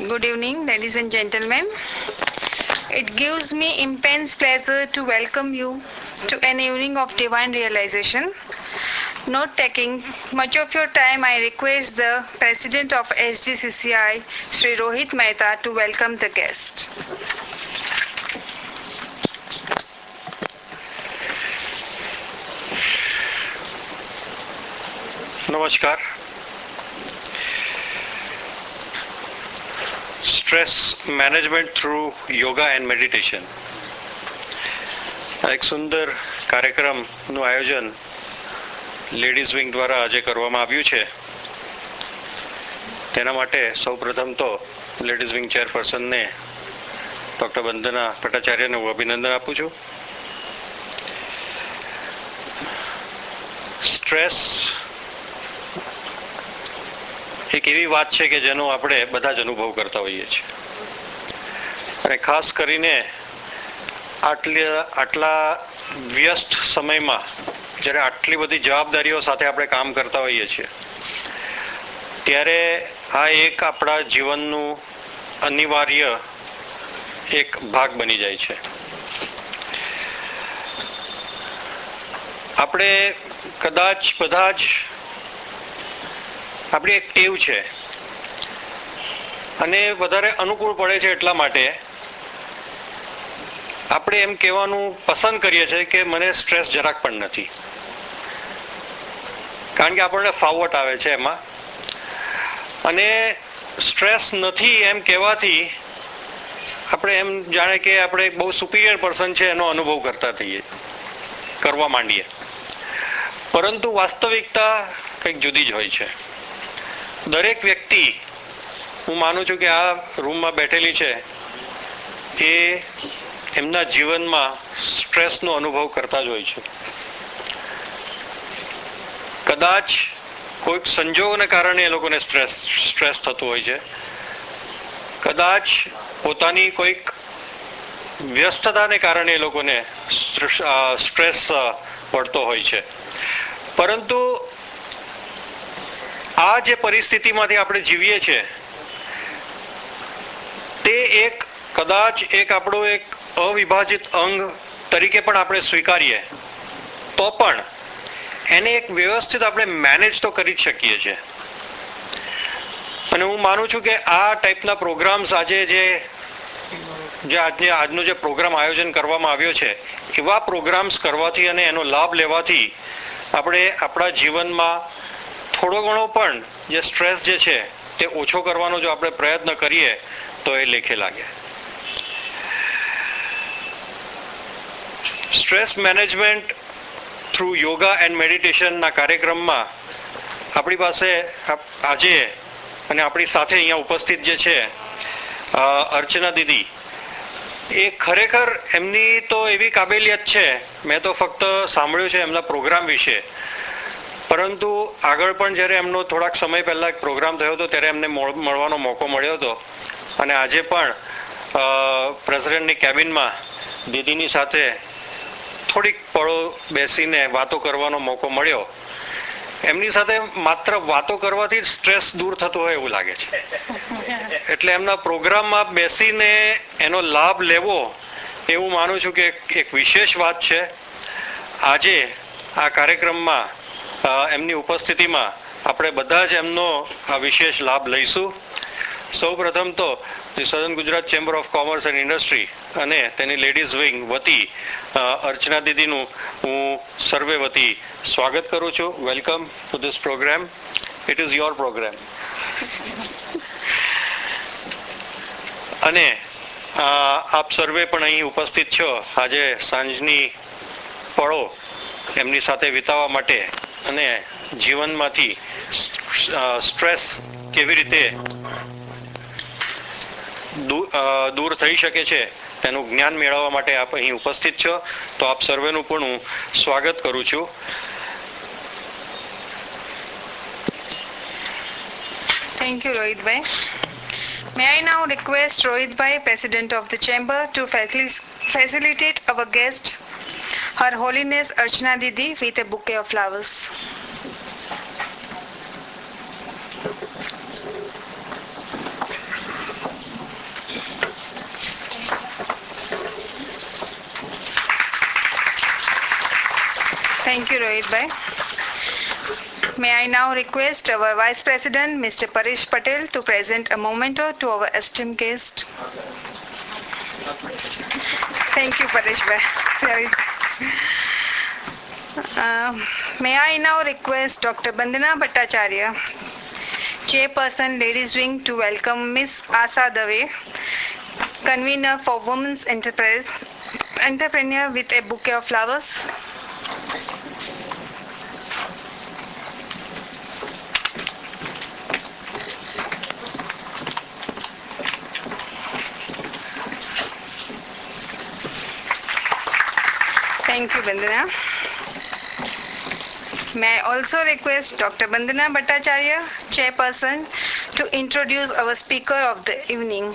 Good evening, ladies and gentlemen. It gives me immense pleasure to welcome you to an evening of divine realization. Not taking much of your time, I request the President of SGCCI, Sri Rohit Mehta, to welcome the guest. નમસ્કાર. Stress management through yoga and meditation એક સુંદર કાર્યક્રમનું આયોજન ladies wing દ્વારા આજે કરવામાં આવ્યું છે. તેના માટે સૌપ્રથમ તો લેડીઝ વિંગ ચેરપર્સનને ડૉક્ટર વંદના ભટ્ટાચાર્યને હું અભિનંદન આપું છું. સ્ટ્રેસ એક એવી વાત છે કે જેનો આપણે બધા જ અનુભવ કરતા હોઈએ છીએ, અને ખાસ કરીને આટલા વ્યસ્ત સમયમાં જ્યારે આટલી બધી જવાબદારીઓ સાથે આપણે કામ કરતા હોઈએ છીએ ત્યારે આ એક આપણા જીવનનું અનિવાર્ય એક ભાગ બની જાય છે. આપણે કદાચ બધા જ આપણી એક ટેવ છે અને વધારે અનુકૂળ પડે છે, એટલા માટે આપણે એમ કહેવાનું પસંદ કરીએ છીએ કે મને સ્ટ્રેસ જરાક પણ નથી, કારણ કે આપણને ફાવટ આવે છે એમાં. અને સ્ટ્રેસ નથી એમ કહેવાથી આપણે એમ જાણે કે આપણે બહુ સુપિરિયર પર્સન છે એનો અનુભવ કરવા માંડીએ, પરંતુ વાસ્તવિકતા કંઈક જુદી જ હોય છે. દરેક વ્યક્તિ, હું માનું છું કે આ રૂમમાં બેઠેલી છે, એ એમના જીવનમાં સ્ટ્રેસનો અનુભવ કરતા જ હોય છે. કદાચ કોઈક સંજોગોને કારણે એ લોકોને સ્ટ્રેસ થતું હોય છે, કદાચ પોતાની કોઈક વ્યસ્તતાને કારણે એ લોકોને સ્ટ્રેસ પડતો હોય છે. પરંતુ આ જે પરિસ્થિતિમાંથી આપણે જીવીએ છીએ તે કદાચ આપણું એક અવિભાજિત અંગ તરીકે પણ આપણે સ્વીકારીએ તો પણ એને એક વ્યવસ્થિત આપણે મેનેજ તો કરી જ શકીએ છીએ. અને હું માનું છું કે આ ટાઈપના પ્રોગ્રામ્સ આજનો જે પ્રોગ્રામ આયોજન કરવામાં આવ્યો છે, એવા પ્રોગ્રામ્સ કરવાથી અને એનો લાભ લેવાથી આપણે આપણા જીવનમાં થોડો ઘણો પણ જે સ્ટ્રેસ જે છે તે ઓછો કરવાનો જો આપણે પ્રયત્ન કરીએ તો એ લેખે લાગે. Stress management through yoga and મેડિટેશનના કાર્યક્રમમાં આપણી પાસે આજે અને આપણી સાથે અહીંયા ઉપસ્થિત જે છે અર્ચના દીદી, એ ખરેખર એમની તો એવી કાબેલિયત છે, મેં તો ફક્ત સાંભળ્યું છે એમના પ્રોગ્રામ વિશે, પરંતુ આગળ પણ જ્યારે એમનો થોડાક સમય પહેલાં એક પ્રોગ્રામ થયો હતો ત્યારે એમને મળવાનો મોકો મળ્યો હતો. અને આજે પણ પ્રેસિડેન્ટની કેબિનમાં દીદીની સાથે થોડીક પળો બેસીને વાતો કરવાનો મોકો મળ્યો. એમની સાથે માત્ર વાતો કરવાથી જ સ્ટ્રેસ દૂર થતો હોય એવું લાગે છે. એટલે એમના પ્રોગ્રામમાં બેસીને એનો લાભ લેવો એવું માનું છું કે એક વિશેષ વાત છે. આજે આ કાર્યક્રમમાં એમની ઉપસ્થિતિમાં આપણે બધા જ એમનો આ વિશેષ લાભ લઈશું. સૌ પ્રથમ તો southern Gujarat chamber of commerce and industry અને તેની લેડીઝ વિંગ વતી અર્ચના દીદીનું હું સર્વે વતી સ્વાગત કરું છું. Welcome to this program. It is your program. અને આપ સર્વે પણ અહીં ઉપસ્થિત છો આજે સાંજની પળો એમની સાથે વિતાવવા માટે અને જીવનમાંથી સ્ટ્રેસ કેવી રીતે દૂર થઈ શકે છે તેનું જ્ઞાન મેળવવા માટે આપ અહીં ઉપસ્થિત છો. તો આપ સર્વેનું પણ હું સ્વાગત કરું છું. Thank you, Rohitbhai. May I now request Rohitbhai, President of the Chamber, to facilitate our guest, Her Holiness Archana Didi, with a bouquet of flowers. Thank you, Rohit bhai. May I now request our Vice President, Mr. Paresh Patel, to present a memento to our esteemed guest. Thank you, Paresh bhai. May I now request Dr. Bandana Bhattacharya, Chairperson, Ladies Wing, to welcome Ms. Asa Dave, Convener for Women's Entrepreneur with a bouquet of flowers. Thank you, Bandana. May I also request Dr. Bandana Bhattacharya, Chairperson, to introduce our speaker of the evening.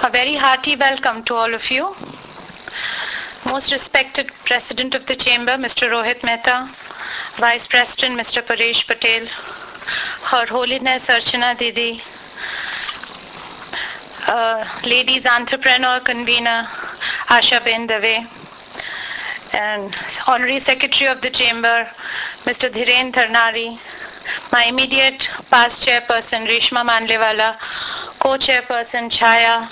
A very hearty welcome to all of you. Most respected President of the Chamber, Mr. Rohit Mehta, Vice President, Mr. Paresh Patel, Her Holiness Archana Didi, Ladies Entrepreneur Convener Asha Ben Dave, and Honorary Secretary of the Chamber, Mr. Dhiren Tharnari, my immediate past Chairperson Reshma Manlewala, Co-Chairperson Chaya,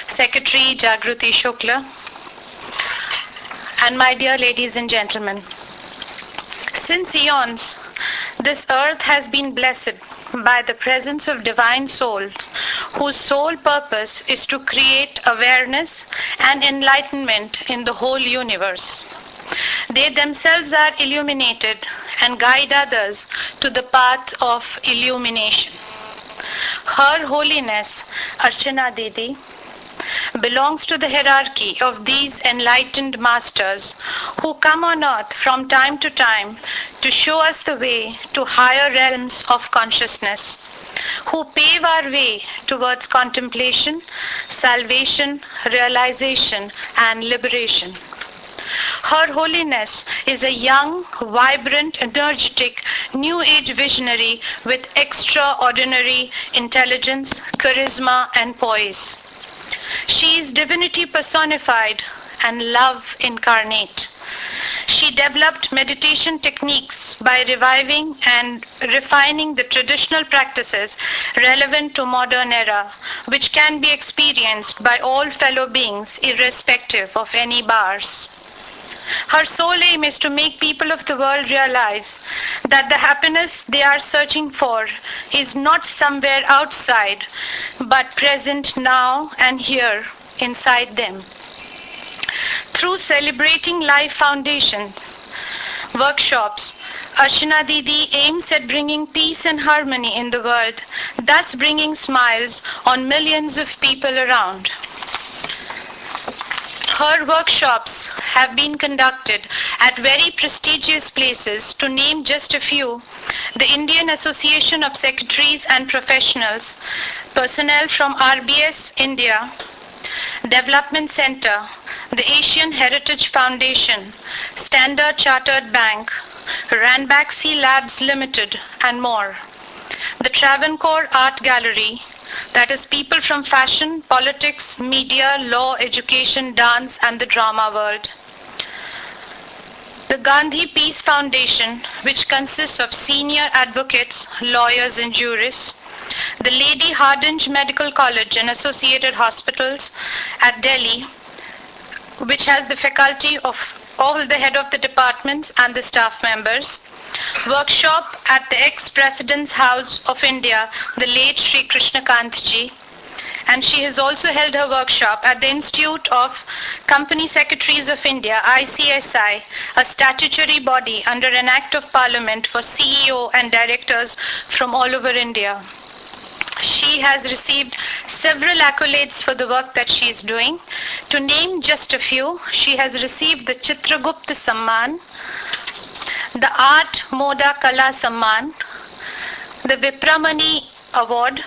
Secretary Jagruti Shukla, and my dear ladies and gentlemen. Since eons, this earth has been blessed by the presence of divine souls whose sole purpose is to create awareness and enlightenment in the whole universe. They themselves are illuminated and guide others to the path of illumination. Her Holiness Archana Didi belongs to the hierarchy of these enlightened masters who come on earth from time to time to show us the way to higher realms of consciousness, who pave our way towards contemplation, salvation, realization, and liberation. Her Holiness is a young, vibrant, energetic, new age visionary with extraordinary intelligence, charisma, and poise. She is divinity personified and love incarnate. She developed meditation techniques by reviving and refining the traditional practices relevant to modern era, which can be experienced by all fellow beings irrespective of any bars. Her sole aim is to make people of the world realize that the happiness they are searching for is not somewhere outside, but present now and here inside them. Through Celebrating Life Foundation workshops, Archana Didi aims at bringing peace and harmony in the world, thus bringing smiles on millions of people around. Her workshops have been conducted at very prestigious places, to name just a few: the Indian Association of Secretaries and Professionals, personnel from RBS India, Development Center, the Asian Heritage Foundation, Standard Chartered Bank, Ranbaxy Labs Limited, and more. The Travancore Art Gallery, that is people from fashion, politics, media, law, education, dance, and the drama world. The Gandhi Peace Foundation, which consists of senior advocates, lawyers, and jurists. The Lady Hardinge Medical College and Associated Hospitals at Delhi, which has the faculty of all the head of the departments and the staff members. Workshop at the ex-President's House of India, the late Sri Krishnakant ji. And she has also held her workshop at the Institute of Company Secretaries of India, ICSI, a statutory body under an Act of Parliament for CEO and directors from all over India. She has received several accolades for the work that she is doing. To name just a few, she has received the Chitragupta Samman, the Art Moda Kala Samman, the Vipramani Award,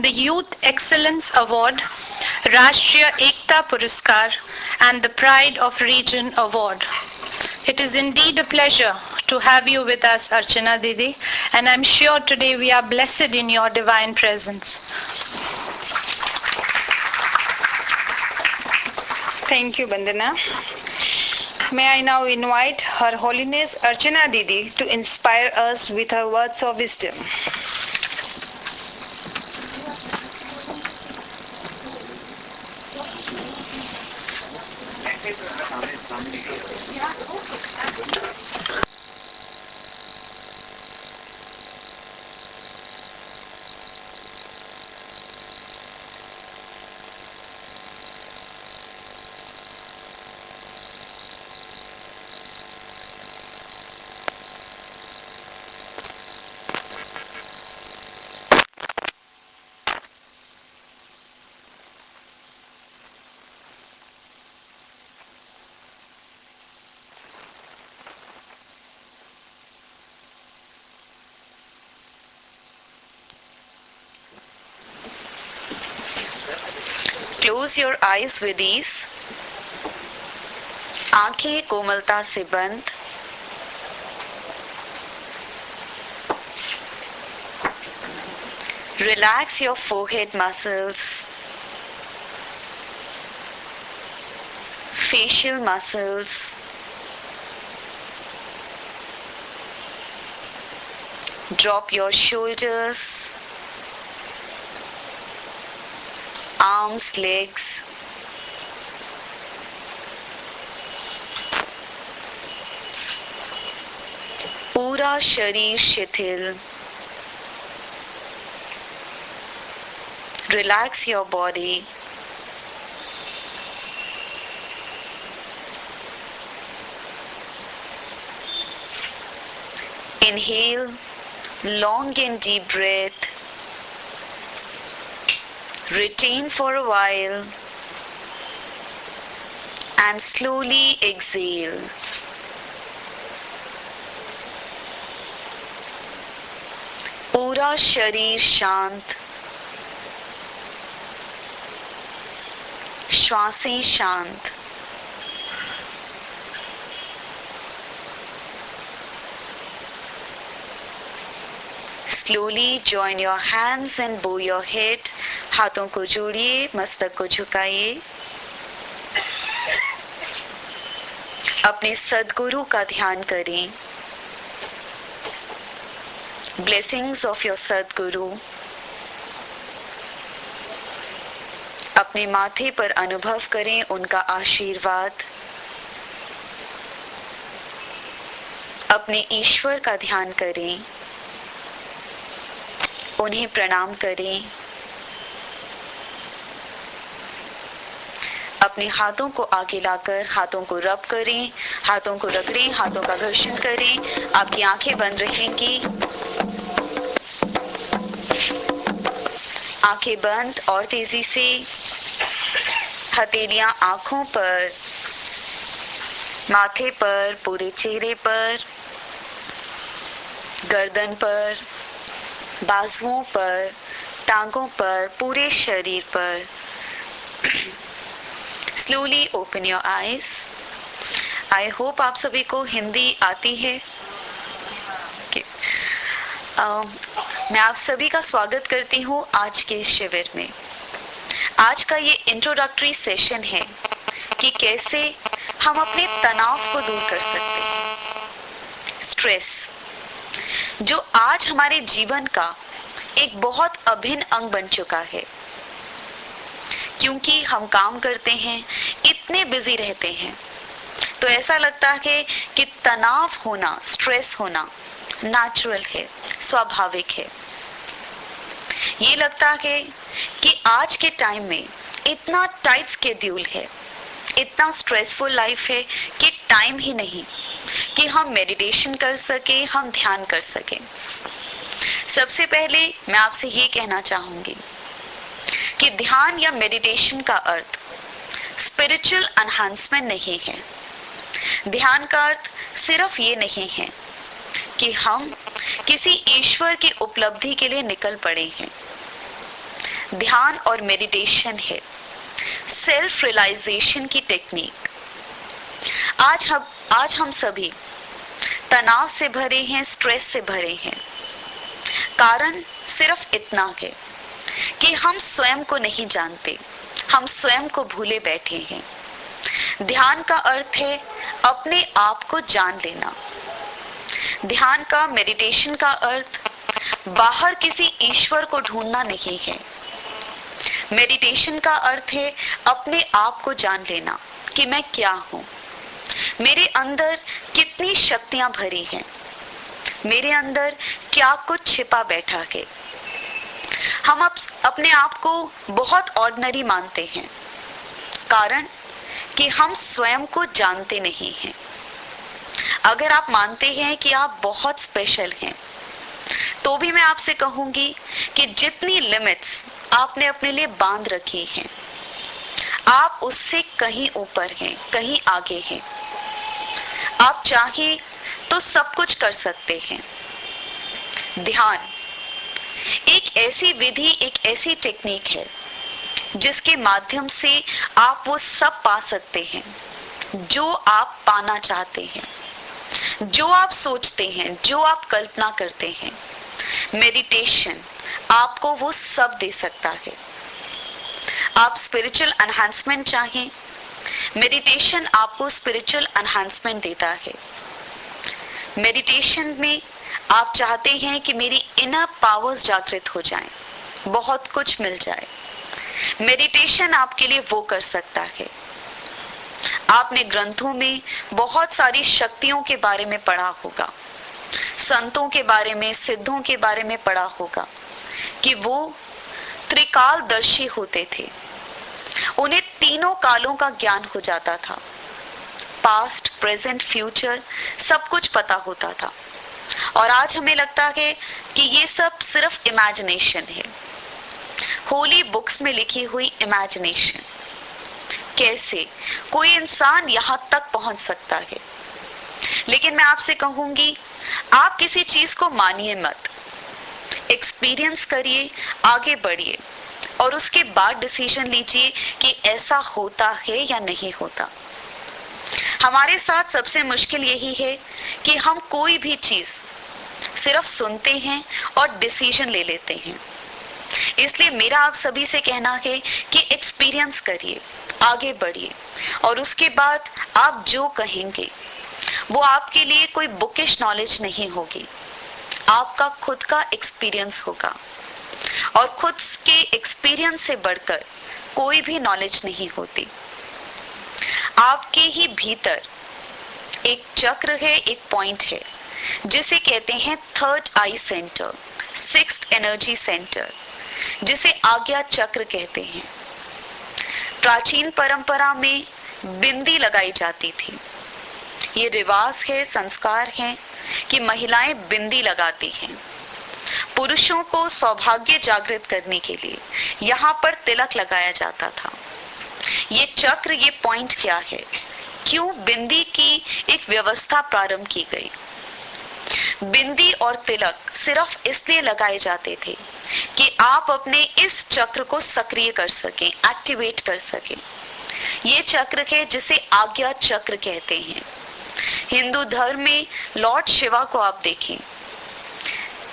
the Youth Excellence Award, Rashtriya Ekta Puraskar and the Pride of Region Award. It is indeed a pleasure to have you with us, Archana Didi, and I'm sure today we are blessed in your divine presence. Thank you, Bandana. May I now invite Her Holiness Archana Didi to inspire us with her words of wisdom. Close your eyes with ease. आंखें कोमलता से बंद. Relax your forehead muscles, facial muscles, drop your shoulders, arms, legs, पूरा शरीर शिथिल. Relax your body. Inhale long and deep breath. Retain for a while and slowly exhale. पूरा शरीर शांत, श्वासें शांत. Slowly join your hands and bow your head. हाथों को जोड़िए, मस्तक को झुकाइए. अपने सद्गुरु का ध्यान करें. Blessings of your सद्गुरु. अपने माथे पर अनुभव करें उनका आशीर्वाद. अपने ईश्वर का ध्यान करें, उन्हें प्रणाम करें. अपने हाथों को आगे लाकर हाथों को रब करें, हाथों को रगड़ें, हाथों का घर्षण करें. आपकी आंखें बंद रहेंगी. आंखें बंद और तेजी से. हथेलियां आंखों पर, माथे पर, पूरे चेहरे पर, गर्दन पर, बाजुओं पर, टांगों पर, पूरे शरीर पर. Slowly open your eyes. I hope आप सभी को हिंदी आती है. मैं आप सभी का स्वागत करती हूँ आज के इस शिविर में. आज का ये इंट्रोडक्टरी सेशन है कि कैसे हम अपने तनाव को दूर कर सकते हैं. स्ट्रेस जो आज हमारे जीवन का एक बहुत अभिन्न अंग बन चुका है, क्योंकि हम काम करते हैं, इतने बिजी रहते हैं, तो ऐसा लगता है कि तनाव होना, स्ट्रेस होना नेचुरल है, स्वाभाविक है. ये लगता है कि आज के टाइम में इतना टाइट स्केड्यूल है, इतना स्ट्रेसफुल लाइफ है कि टाइम ही नहीं कि हम मेडिटेशन कर सके, हम ध्यान कर सके. सबसे पहले मैं आपसे ये कहना चाहूंगी कि ध्यान या मेडिटेशन का अर्थ स्पिरिचुअल एनहांसमेंट नहीं है. ध्यान का अर्थ सिर्फ ये नहीं है कि हम किसी ईश्वर की उपलब्धि के लिए निकल पड़े हैं. ध्यान और मेडिटेशन है सेल्फ रियलाइजेशन की टेक्निक। आज हम सभी तनाव से भरे हैं, स्ट्रेस से भरे हैं। कारण सिर्फ इतना है कि हम स्वयं को नहीं जानते, हम स्वयं को भूले बैठे हैं। ध्यान का अर्थ है अपने आप को जान लेना। ध्यान का, मेडिटेशन का अर्थ बाहर किसी ईश्वर को ढूंढना नहीं है। मेडिटेशन का अर्थ है अपने आप को जान लेना कि मैं क्या हूं, मेरे अंदर कितनी शक्तियां भरी हैं, मेरे अंदर क्या कुछ छिपा बैठा है। हम अपने आप को बहुत ऑर्डिनरी मानते हैं, कारण कि हम स्वयं को जानते नहीं हैं। अगर आप मानते हैं कि आप बहुत स्पेशल हैं, तो भी मैं आपसे कहूंगी कि जितनी लिमिट्स आपने अपने लिए बांध रखी हैं, आप उससे कहीं ऊपर हैं, कहीं आगे हैं। आप चाहे तो सब कुछ कर सकते हैं। ध्यान एक ऐसी विधि, एक ऐसी टेक्निक है जिसके माध्यम से आप वो सब पा सकते हैं जो आप पाना चाहते हैं, जो आप सोचते हैं, जो आप कल्पना करते हैं। मेडिटेशन आपको वो सब दे सकता है। आप स्पिरिचुअल एनहांसमेंट चाहें, मेडिटेशन आपको स्पिरिचुअल एनहांसमेंट देता है। मेडिटेशन में आप चाहते हैं कि मेरी इनर पावर्स जागृत हो जाएं, बहुत कुछ मिल जाए। मेडिटेशन आपके लिए वो कर सकता है। आपने ग्रंथों में बहुत सारी शक्तियों के बारे में पढ़ा होगा, संतों के बारे में, सिद्धों के बारे में पढ़ा होगा कि वो त्रिकालदर्शी होते थे। उन्हें तीनों कालों का ज्ञान हो जाता था। पास्ट, प्रेजेंट, फ्यूचर सब कुछ पता होता था। और आज हमें लगता है कि ये सब सिर्फ इमेजिनेशन है, होली बुक्स में लिखी हुई इमेजिनेशन। कैसे कोई इंसान यहां तक पहुंच सकता है? लेकिन मैं आपसे कहूंगी, आप किसी चीज को मानिए मत, एक्सपीरियंस करिए, आगे बढ़िए और उसके बाद डिसीजन लीजिए कि ऐसा होता है या नहीं होता। हमारे साथ सबसे मुश्किल यही है कि हम कोई भी चीज सिर्फ सुनते हैं और डिसीजन ले लेते हैं। इसलिए मेरा आप सभी से कहना है कि एक्सपीरियंस करिए, आगे बढ़िए और उसके बाद आप जो कहेंगे वो आपके लिए कोई बुकिश नॉलेज नहीं होगी, आपका खुद का एक्सपीरियंस होगा। और खुद के एक्सपीरियंस से बढ़कर कोई भी नॉलेज नहीं होती। आपके ही भीतर एक चक्र है, एक पॉइंट है जिसे कहते हैं थर्ड आई सेंटर, सिक्स्थ एनर्जी सेंटर, जिसे आज्ञा चक्र कहते हैं। प्राचीन परंपरा में बिंदी लगाई जाती थी। ये रिवाज है, संस्कार है कि महिलाएं बिंदी लगाती हैं। पुरुषों को सौभाग्य जागृत करने के लिए यहाँ पर तिलक लगाया जाता था। ये चक्र, ये पॉइंट क्या है? क्यों बिंदी की एक व्यवस्था प्रारंभ की गई? बिंदी और तिलक सिर्फ इसलिए लगाए जाते थे कि आप अपने इस चक्र को सक्रिय कर सकें, एक्टिवेट कर सकें। ये चक्र है जिसे आज्ञा चक्र कहते हैं। हिंदू धर्म में लॉर्ड शिवा को आप देखें,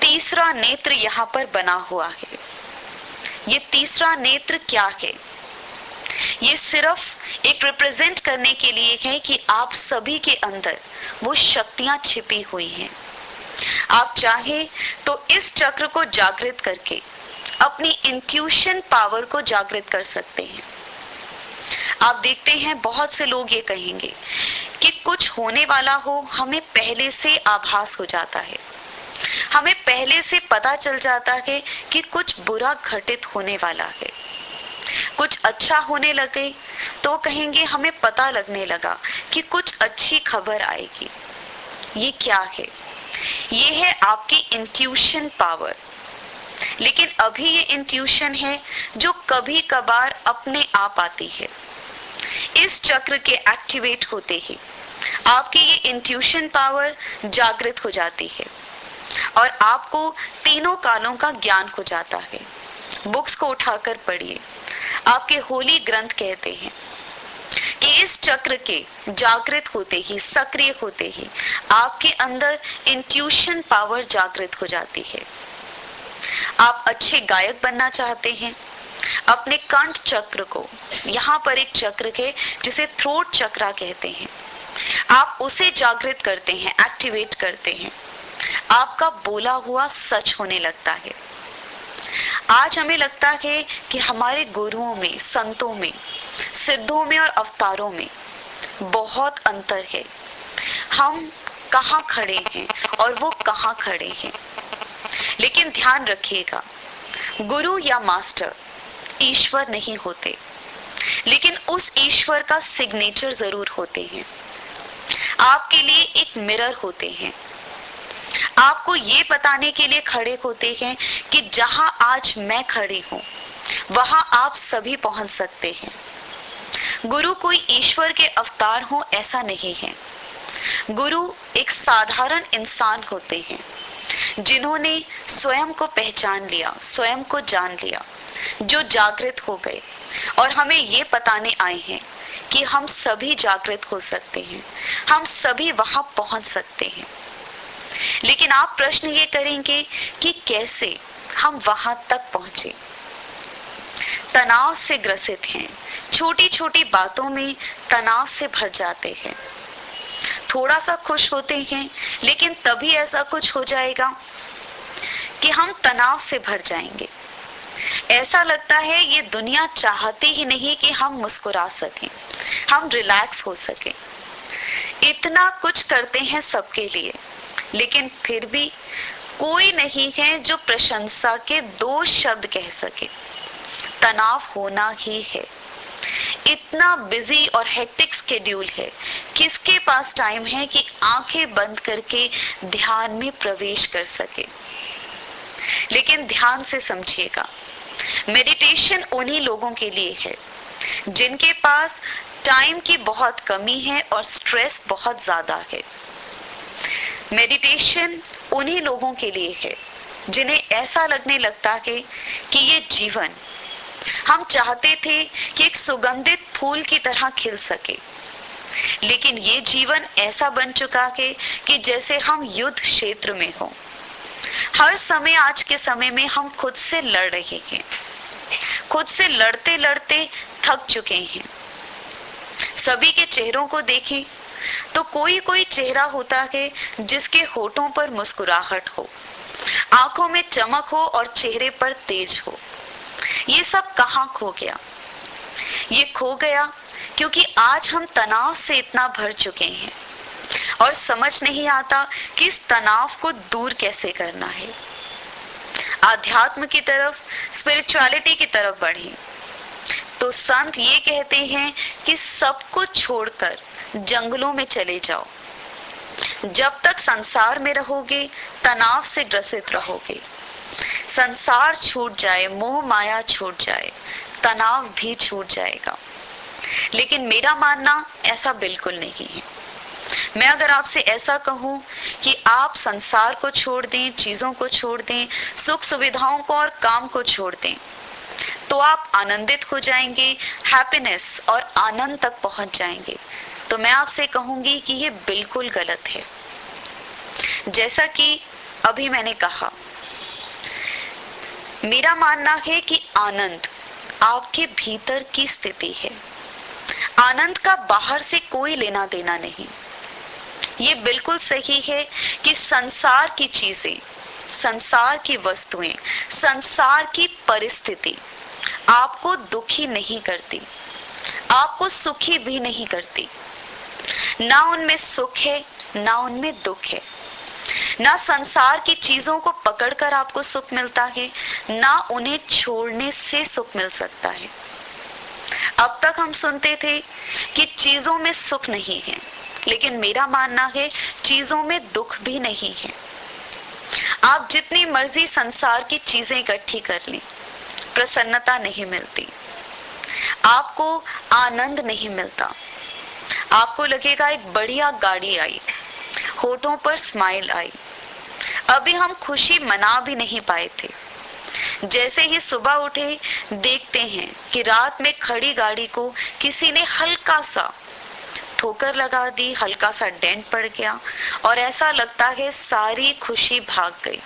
तीसरा नेत्र यहाँ पर बना हुआ है। ये तीसरा नेत्र क्या है? ये सिर्फ एक रिप्रेजेंट करने के लिए है कि आप सभी के अंदर वो शक्तियां छिपी हुई हैं। आप चाहे तो इस चक्र को जागृत करके अपनी इंट्यूशन पावर को जागृत कर सकते हैं। आप देखते हैं बहुत से लोग ये कहेंगे कि कुछ होने वाला हो, हमें पहले से आभास हो जाता है, हमें पहले से पता चल जाता है कि कुछ बुरा घटित होने वाला है। कुछ अच्छा होने लगे तो कहेंगे हमें पता लगने लगा कि कुछ अच्छी खबर आएगी। ये क्या है? ये है आपकी इंट्यूशन पावर। लेकिन अभी ये इंट्यूशन है जो कभी कभार अपने आप आती है। इस चक्र के एक्टिवेट होते ही आपकी ये इंट्यूशन पावर जागृत हो जाती है और आपको तीनों कालों का ज्ञान हो जाता है। बुक्स को उठाकर पढ़िए, आपके होली ग्रंथ कहते हैं कि इस चक्र के जागृत होते ही, सक्रिय होते ही आपके अंदर इंट्यूशन पावर जागृत हो जाती है। आप अच्छे गायक बनना चाहते हैं, अपने कंठ चक्र को, यहाँ पर एक चक्र है जिसे थ्रोट चक्रा कहते हैं, आप उसे जागृत करते हैं, एक्टिवेट करते हैं, आपका बोला हुआ सच होने लगता है। आज हमें लगता है कि हमारे गुरुओं में, संतों में, सिद्धों में और अवतारों में बहुत अंतर है। हम कहाँ खड़े हैं और वो कहाँ खड़े हैं। लेकिन ध्यान रखिएगा, गुरु या मास्टर ईश्वर नहीं होते, लेकिन उस ईश्वर का सिग्नेचर जरूर होते हैं। आपके लिए एक मिरर होते हैं, आपको ये बताने के लिए खड़े होते हैं कि जहां आज मैं खड़ी हूं वहां आप सभी पहुंच सकते हैं। गुरु कोई ईश्वर के अवतार हो ऐसा नहीं है। गुरु एक साधारण इंसान होते हैं जिन्होंने स्वयं को पहचान लिया, स्वयं को जान लिया, जो जागृत हो गए और हमें ये बताने आए हैं कि हम सभी जागृत हो सकते हैं, हम सभी वहां पहुंच सकते हैं। लेकिन आप प्रश्न ये करेंगे कि कैसे हम वहां तक पहुंचे। तनाव से ग्रसित हैं, छोटी छोटी बातों में तनाव से भर जाते हैं, थोड़ा सा खुश होते हैं लेकिन तभी ऐसा कुछ हो जाएगा कि हम तनाव से भर जाएंगे। ऐसा लगता है ये दुनिया चाहती ही नहीं कि हम मुस्कुरा सकें, हम रिलैक्स हो सकें। इतना कुछ करते हैं सबके लिए, लेकिन फिर भी कोई नहीं है जो प्रशंसा के 2 शब्द कह सके। तनाव होना ही है। इतना बिजी और हेक्टिक शेड्यूल है, किसके पास टाइम है कि आंखें बंद करके ध्यान में प्रवेश कर सके। लेकिन ध्यान से समझिएगा, मेडिटेशन उन्हीं लोगों के लिए है जिनके पास टाइम की बहुत कमी है और स्ट्रेस बहुत ज्यादा है। मेडिटेशन उन्हीं लोगों के लिए है जिन्हें ऐसा लगने लगता है कि ये जीवन हम चाहते थे कि एक सुगंधित फूल की तरह खिल सके, लेकिन ये जीवन ऐसा बन चुका है कि जैसे हम युद्ध क्षेत्र में हो। हर समय, आज के समय में हम खुद से लड़ रहे हैं, खुद से लड़ते लड़ते थक चुके हैं। सभी के चेहरों को देखें तो कोई कोई चेहरा होता है जिसके होठों पर मुस्कुराहट हो, आंखों में चमक हो और चेहरे पर तेज हो। ये सब कहाँ खो गया? ये खो गया क्योंकि आज हम तनाव से इतना भर चुके हैं और समझ नहीं आता कि इस तनाव को दूर कैसे करना है। आध्यात्म की तरफ, स्पिरिचुअलिटी की तरफ बढ़ें तो संत ये कहते हैं कि सब कुछ छोड़कर जंगलों में चले जाओ। जब तक संसार में रहोगे तनाव से ग्रसित रहोगे। संसार छूट जाए, मोह माया छूट जाए, तनाव भी छूट जाएगा। लेकिन मेरा मानना ऐसा बिल्कुल नहीं है। मैं अगर आपसे ऐसा कहूं कि आप संसार को छोड़ दें, चीजों को छोड़ दें, सुख सुविधाओं को और काम को छोड़ दें, तो आप आनंदित हो जाएंगे, हैप्पीनेस और आनंद तक पहुंच जाएंगे, तो मैं आपसे कहूंगी कि ये बिल्कुल गलत है। जैसा कि अभी मैंने कहा, मेरा मानना है कि आनंद आपके भीतर की स्थिति है। आनंद का बाहर से कोई लेना देना नहीं। ये बिल्कुल सही है कि संसार की चीजें, संसार की वस्तुएं, संसार की परिस्थिति आपको दुखी नहीं करती, आपको सुखी भी नहीं करती। ना उनमें सुख है, ना उनमें दुख है। ना संसार की चीजों को पकड़कर आपको सुख मिलता है, ना उन्हें छोड़ने से सुख मिल सकता है। अब तक हम सुनते थे कि चीजों में सुख नहीं है, लेकिन मेरा मानना है चीजों में दुख भी नहीं है। आप जितनी मर्जी संसार की चीजें इकट्ठी कर लें, प्रसन्नता नहीं मिलती, आपको आनंद नहीं मिलता। आपको लगेगा एक बढ़िया गाड़ी आई, होठों पर स्माइल आई, अभी हम खुशी मना भी नहीं पाए थे, जैसे ही सुबह उठे देखते हैं कि रात में खड़ी गाड़ी को किसी ने हल्का सा ठोकर लगा दी, हल्का सा डेंट पड़ गया और ऐसा लगता है सारी खुशी भाग गई।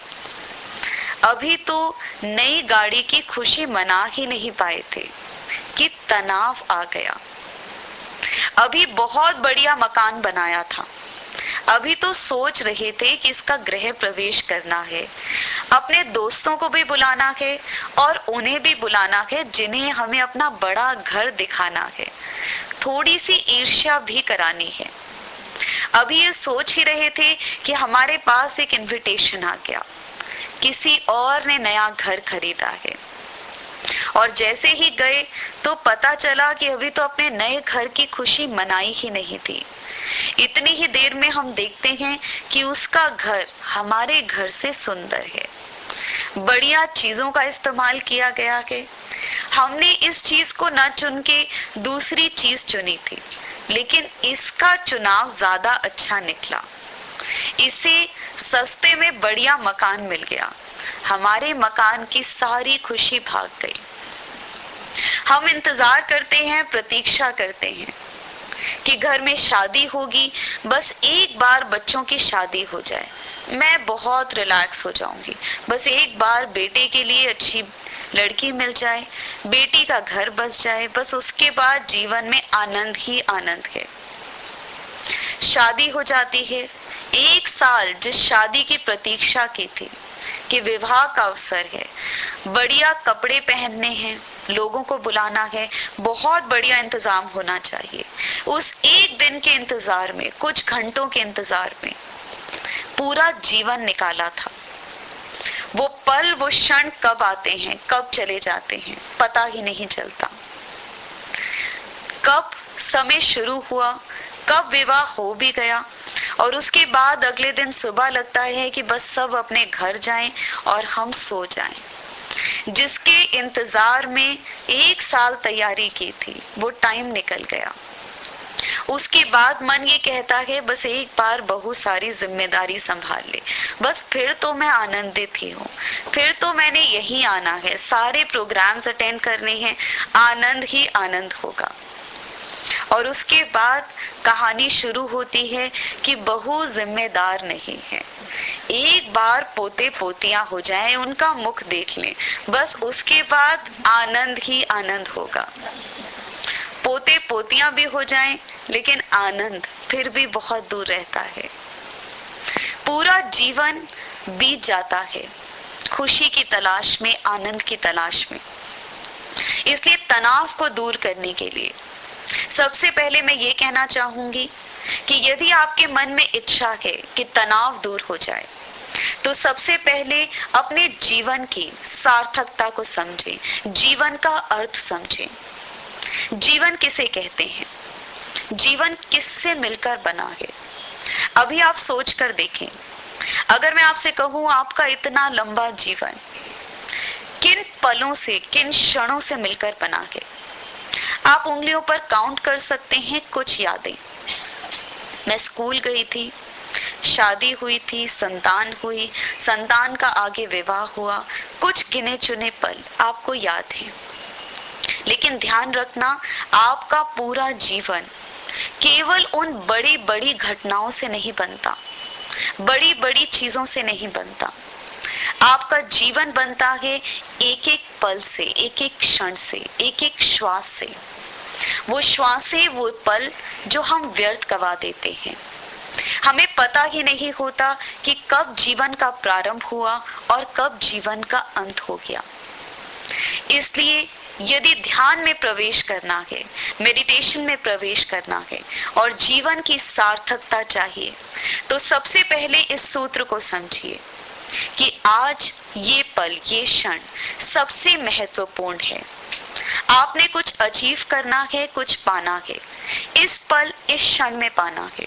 अभी तो नई गाड़ी की खुशी मना ही नहीं पाए थे कि तनाव आ गया। अभी बहुत बढ़िया मकान बनाया था, अभी तो सोच रहे थे कि इसका गृह प्रवेश करना है, अपने दोस्तों को भी बुलाना है और उन्हें भी बुलाना है जिन्हें हमें अपना बड़ा घर दिखाना है, थोड़ी सी ईर्ष्या भी करानी है। अभी ये सोच ही रहे थे कि हमारे पास एक इनविटेशन आ गया, किसी और ने नया घर खरीदा है और जैसे ही गए तो पता चला कि अभी तो अपने नए घर की खुशी मनाई ही नहीं थी। इतनी ही देर में हम देखते हैं कि उसका घर हमारे घर से सुंदर है, बढ़िया चीजों का इस्तेमाल किया गया है। हमने इस चीज को न चुन के दूसरी चीज चुनी थी, लेकिन इसका चुनाव ज्यादा अच्छा निकला। इसे सस्ते में बढ़िया मकान मिल गया, हमारे मकान की सारी खुशी भाग गई। हम इंतजार करते हैं, प्रतीक्षा करते हैं कि घर में शादी होगी, बस एक बार बच्चों की शादी हो जाए, मैं बहुत रिलैक्स हो जाऊंगी। बस एक बार बेटे के लिए अच्छी लड़की मिल जाए, बेटी का घर बस जाए, बस उसके बाद जीवन में आनंद ही आनंद है। शादी हो जाती है, एक साल जिस शादी की प्रतीक्षा की थी कि विवाह का अवसर है, बढ़िया कपड़े पहनने हैं, लोगों को बुलाना है, बहुत बढ़िया इंतजाम होना चाहिए। उस एक दिन के इंतजार में, कुछ घंटों के इंतजार में पूरा जीवन निकाला था। वो पल, वो क्षण कब आते हैं, कब चले जाते हैं, पता ही नहीं चलता। कब समय शुरू हुआ, कब विवाह हो भी गया और उसके बाद अगले दिन सुबह लगता है कि बस सब अपने घर जाएं और हम सो जाएं। जिसके इंतजार में एक साल तैयारी की थी, वो टाइम निकल गया। उसके बाद मन ये कहता है बस एक बार बहुत सारी जिम्मेदारी संभाल ले, बस फिर तो मैं आनंदित ही हूँ, फिर तो मैंने यही आना है, सारे प्रोग्राम्स अटेंड करने हैं, आनंद ही आनंद होगा। और उसके बाद कहानी शुरू होती है कि बहू जिम्मेदार नहीं है, एक बार पोते पोतियां हो जाएं, उनका मुख देख लें, बस उसके बाद आनंद ही आनंद होगा। पोते पोतियां भी हो जाएं, लेकिन आनंद फिर भी बहुत दूर रहता है। पूरा जीवन बीत जाता है खुशी की तलाश में, आनंद की तलाश में। इसलिए तनाव को दूर करने के लिए सबसे पहले मैं ये कहना चाहूंगी कि यदि आपके मन में इच्छा है कि तनाव दूर हो जाए, तो सबसे पहले अपने जीवन की सार्थकता को समझें, जीवन का अर्थ समझें। जीवन किसे कहते हैं, जीवन किससे मिलकर बना है। अभी आप सोच कर देखें, अगर मैं आपसे कहूं आपका इतना लंबा जीवन किन पलों से, किन क्षणों से मिलकर बना है, आप उंगलियों पर काउंट कर सकते हैं कुछ यादें। मैं स्कूल गई थी, शादी हुई थी, संतान हुई, संतान का आगे विवाह हुआ, कुछ गिने चुने पल आपको याद हैं। लेकिन ध्यान रखना, आपका पूरा जीवन केवल उन बड़ी बड़ी घटनाओं से नहीं बनता, बड़ी बड़ी चीजों से नहीं बनता। आपका जीवन बनता है एक एक पल से, एक एक क्षण से, एक एक श्वास से। वो श्वासें, वो पल जो हम व्यर्थ गवा देते हैं। हमें पता ही नहीं होता कि कब जीवन का प्रारंभ हुआ और कब जीवन का अंत हो गया। इसलिए यदि ध्यान में प्रवेश करना है, मेडिटेशन में प्रवेश करना है और जीवन की सार्थकता चाहिए, तो सबसे पहले इस सूत्र को समझिए कि आज ये पल, ये क्षण सबसे महत्वपूर्ण है। आपने कुछ अचीव करना है, कुछ पाना है, इस पल, इस क्षण में पाना है।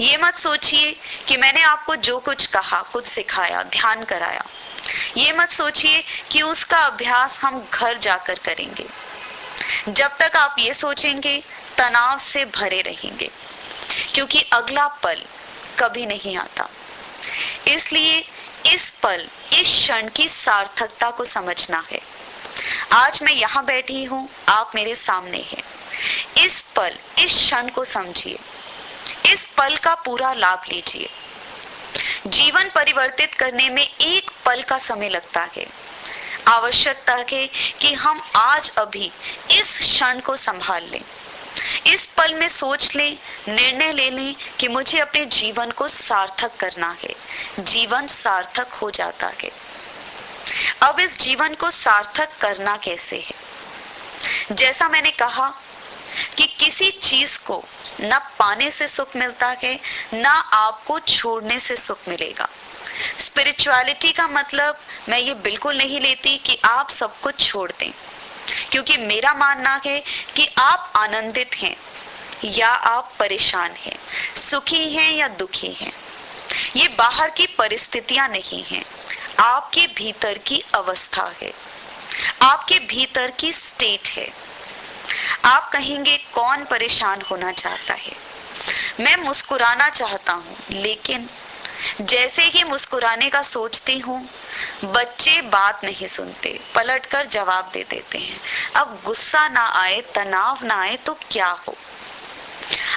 ये मत सोचिए कि मैंने आपको जो कुछ कहा, कुछ सिखाया, ध्यान कराया, ये मत सोचिए कि उसका अभ्यास हम घर जाकर करेंगे। जब तक आप ये सोचेंगे, तनाव से भरे रहेंगे, क्योंकि अगला पल कभी नहीं आता। इसलिए इस पल, इस क्षण की सार्थकता को समझना है। आज मैं यहाँ बैठी हूँ, आप मेरे सामने हैं। इस पल, इस क्षण को समझिए, इस पल का पूरा लाभ लीजिए। जीवन परिवर्तित करने में एक पल का समय लगता है। आवश्यकता है कि हम आज अभी इस क्षण को संभाल लें, इस पल में सोच लें, निर्णय ले लें कि मुझे अपने जीवन को सार्थक करना है। जीवन सार्थक हो जाता है। अब इस जीवन को सार्थक करना कैसे है? जैसा मैंने कहा कि किसी चीज को न पाने से सुख मिलता है, न आपको छोड़ने से सुख मिलेगा। स्पिरिचुअलिटी का मतलब मैं ये बिल्कुल नहीं लेती कि आप सब कुछ छोड़ दें, क्योंकि मेरा मानना है कि आप आनंदित हैं या आप परेशान हैं, सुखी हैं या दुखी हैं। ये बाहर की परिस्थितियां नहीं हैं, आपके भीतर की अवस्था है, आपके भीतर की स्टेट है। आप कहेंगे कौन परेशान होना चाहता है? मैं मुस्कुराना चाहता हूँ, लेकिन जैसे ही मुस्कुराने का सोचती हूँ, बच्चे बात नहीं सुनते, पलटकर जवाब दे देते हैं। अब गुस्सा ना आए, तनाव ना आए तो क्या हो?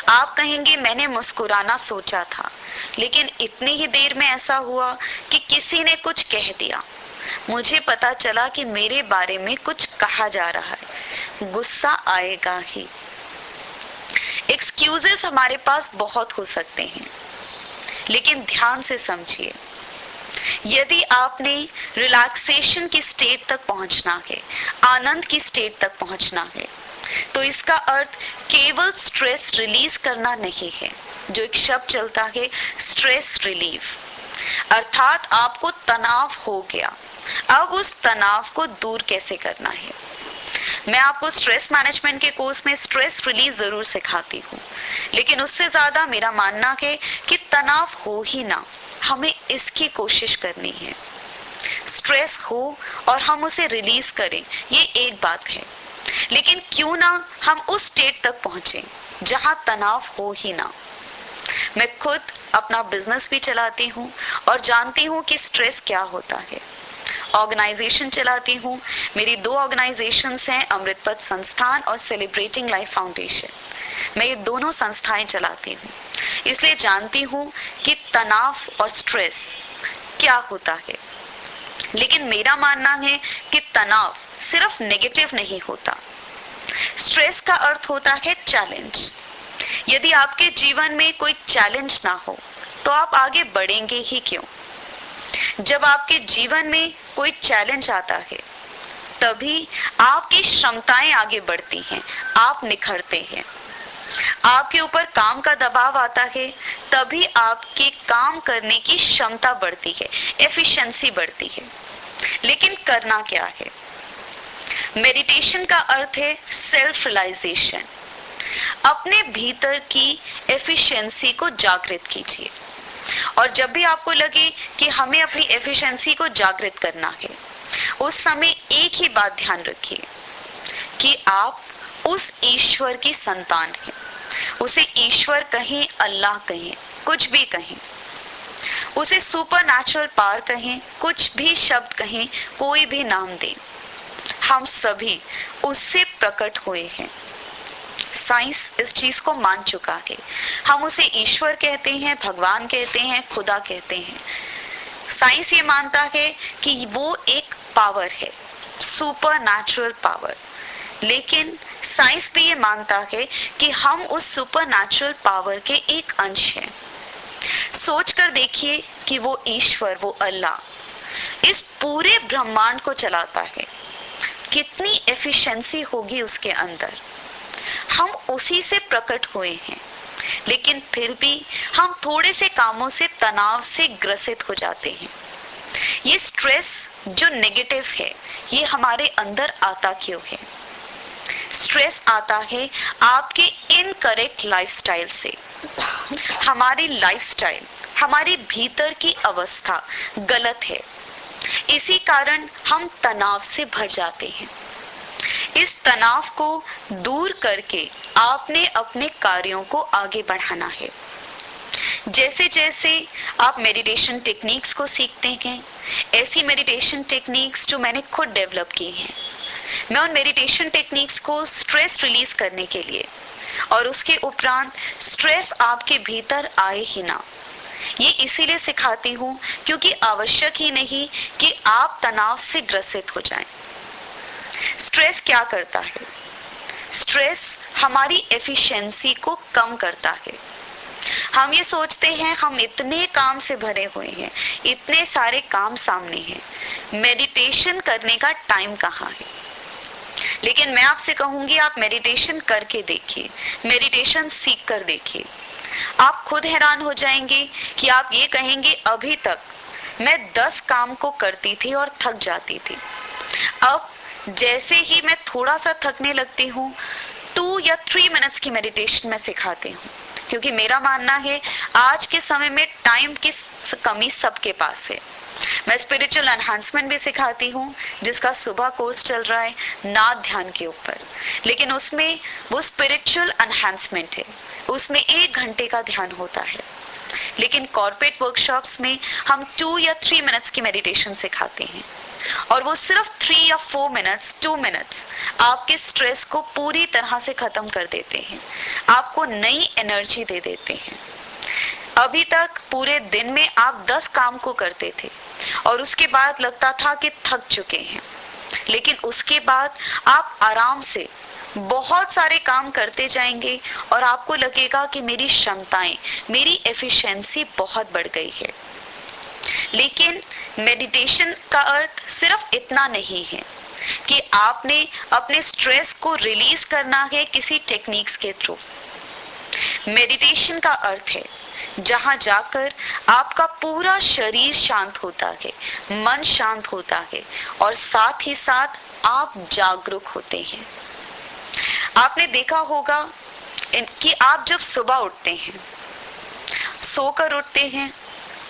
आप कहेंगे मैंने मुस्कुराना सोचा था, लेकिन इतनी ही देर में ऐसा हुआ कि किसी ने कुछ कह दिया, मुझे पता चला कि मेरे बारे में कुछ कहा जा रहा है। गुस्सा आएगा ही। एक्सक्यूजेस हमारे पास बहुत हो सकते हैं, लेकिन ध्यान से समझिए, यदि आपने रिलैक्सेशन की स्टेट तक पहुंचना है, आनंद की स्टेट तक पहुंचना है, तो इसका अर्थ केवल स्ट्रेस रिलीज करना नहीं है। जो एक शब्द चलता है स्ट्रेस रिलीव, अर्थात आपको तनाव हो गया, अब उस तनाव को दूर कैसे करना है। मैं आपको स्ट्रेस मैनेजमेंट के कोर्स में स्ट्रेस रिलीज जरूर सिखाती हूँ, लेकिन उससे ज्यादा मेरा मानना है कि तनाव हो ही ना, हमें इसकी कोशिश करनी है। स्ट्रेस हो और हम उसे रिलीज करें, ये एक बात है, लेकिन क्यों ना हम उस स्टेट तक पहुंचे जहां तनाव हो ही ना। मैं खुद अपना बिजनेस भी चलाती हूँ और जानती हूँ कि स्ट्रेस क्या होता है। ऑर्गेनाइजेशन चलाती हूँ, मेरी 2 ऑर्गेनाइजेशंस हैं, अमृत पथ संस्थान और सेलिब्रेटिंग लाइफ फाउंडेशन। मैं ये दोनों संस्थाएं चलाती हूँ, इसलिए जानती हूँ कि तनाव और स्ट्रेस क्या होता है। लेकिन मेरा मानना है कि तनाव सिर्फ नेगेटिव नहीं होता। स्ट्रेस का अर्थ होता है चैलेंज। यदि आपके जीवन में कोई चैलेंज ना हो तो आप आगे बढ़ेंगे ही क्यों? जब आपके जीवन में कोई चैलेंज आता है, तभी आपकी क्षमताएं आगे बढ़ती हैं, आप निखरते हैं। आपके ऊपर काम का दबाव आता है, तभी आपके काम करने की क्षमता बढ़ती है, एफिशिएंसी बढ़ती है। लेकिन करना क्या है? मेडिटेशन का अर्थ है सेल्फ रियलाइजेशन। अपने भीतर की एफिशिएंसी को जागृत कीजिए, और जब भी आपको लगे कि हमें अपनी एफिशिएंसी को जागृत करना है, उस समय एक ही बात ध्यान रखिए कि आप उस ईश्वर की संतान हैं। उसे ईश्वर कहें, अल्लाह कहें, कुछ भी कहें, उसे सुपर नेचुरल पावर कहें, कुछ भी शब्द कहें, कोई भी नाम दें, हम सभी उससे प्रकट हुए हैं। साइंस इस चीज को मान चुका है। हम उसे ईश्वर कहते हैं, भगवान कहते हैं, खुदा कहते हैं। साइंस ये मानता है कि वो एक पावर है, सुपर नेचुरल पावर। लेकिन साइंस भी ये मानता है कि हम उस सुपर नेचुरल पावर के एक अंश हैं। सोच कर देखिए कि वो ईश्वर, वो अल्लाह इस पूरे ब्रह्मांड को चलाता है, कितनी एफिशिएंसी होगी उसके अंदर। हम उसी से प्रकट हुए हैं, लेकिन फिर भी हम थोड़े से कामों से तनाव से ग्रसित हो जाते हैं। ये स्ट्रेस जो नेगेटिव है, ये हमारे अंदर आता क्यों है? स्ट्रेस आता है आपके इनकरेक्ट लाइफस्टाइल से। हमारी लाइफस्टाइल, हमारी भीतर की अवस्था गलत है, इसी कारण हम तनाव से भर जाते हैं। इस तनाव को दूर करके आपने अपने कार्यों को आगे बढ़ाना है। जैसे जैसे आप मेडिटेशन टेक्निक्स को सीखते हैं, ऐसी मेडिटेशन टेक्निक्स जो मैंने खुद डेवलप की हैं, मैं उन मेडिटेशन टेक्निक्स को स्ट्रेस रिलीज करने के लिए और उसके उपरांत स्ट्रेस आपके भीतर आए ही ना, ये इसीलिए सिखाती हूँ क्योंकि आवश्यक ही नहीं कि आप तनाव से ग्रसित हो जाएं। स्ट्रेस क्या करता है? स्ट्रेस हमारी एफिशिएंसी को कम करता है। हम ये सोचते हैं हम इतने काम से भरे हुए हैं, इतने सारे काम सामने हैं, मेडिटेशन करने का टाइम कहाँ है? लेकिन मैं आपसे कहूंगी आप मेडिटेशन करके देखिए, मेडिटेशन सीख कर देखिए। आप खुद हैरान हो जाएंगे कि आप ये कहेंगे अभी तक मैं 10 काम को करती थी और थक जाती थी, अब जैसे ही मैं थोड़ा सा थकने लगती हूँ 2 या 3 मिनट्स की मेडिटेशन में सिखाती हूँ, क्योंकि मेरा मानना है आज के समय में टाइम की कमी सबके पास है। मैं स्पिरिचुअल एनहांसमेंट भी सिखाती हूँ जिसका सुबह कोर्स चल रहा है नाद ध्यान के ऊपर, लेकिन उसमें वो स्पिरिचुअल एनहांसमेंट है, उसमें 1 घंटे का ध्यान होता है। लेकिन कॉर्पोरेट वर्कशॉप्स में हम 2 या 3 मिनट्स की मेडिटेशन सिखाते हैं और वो सिर्फ 3 या 4 मिनट्स 2 मिनट्स आपके स्ट्रेस को पूरी तरह से खत्म कर देते हैं, आपको नई एनर्जी दे देते हैं। अभी तक पूरे दिन में आप 10 काम को करते थे और उसके बाद लगता था कि थक चुके हैं, लेकिन उसके बाद आप आराम से बहुत सारे काम करते जाएंगे और आपको लगेगा कि मेरी क्षमताएं, मेरी एफिशिएंसी बहुत बढ़ गई है। लेकिन मेडिटेशन का अर्थ सिर्फ इतना नहीं है कि आपने अपने स्ट्रेस को रिलीज करना है किसी टेक्निक्स के थ्रू। मेडिटेशन का अर्थ है जहां जाकर आपका पूरा शरीर शांत होता है, मन शांत होता है और साथ ही साथ आप जागरूक होते हैं। आपने देखा होगा कि आप जब सुबह उठते हैं, सोकर उठते हैं,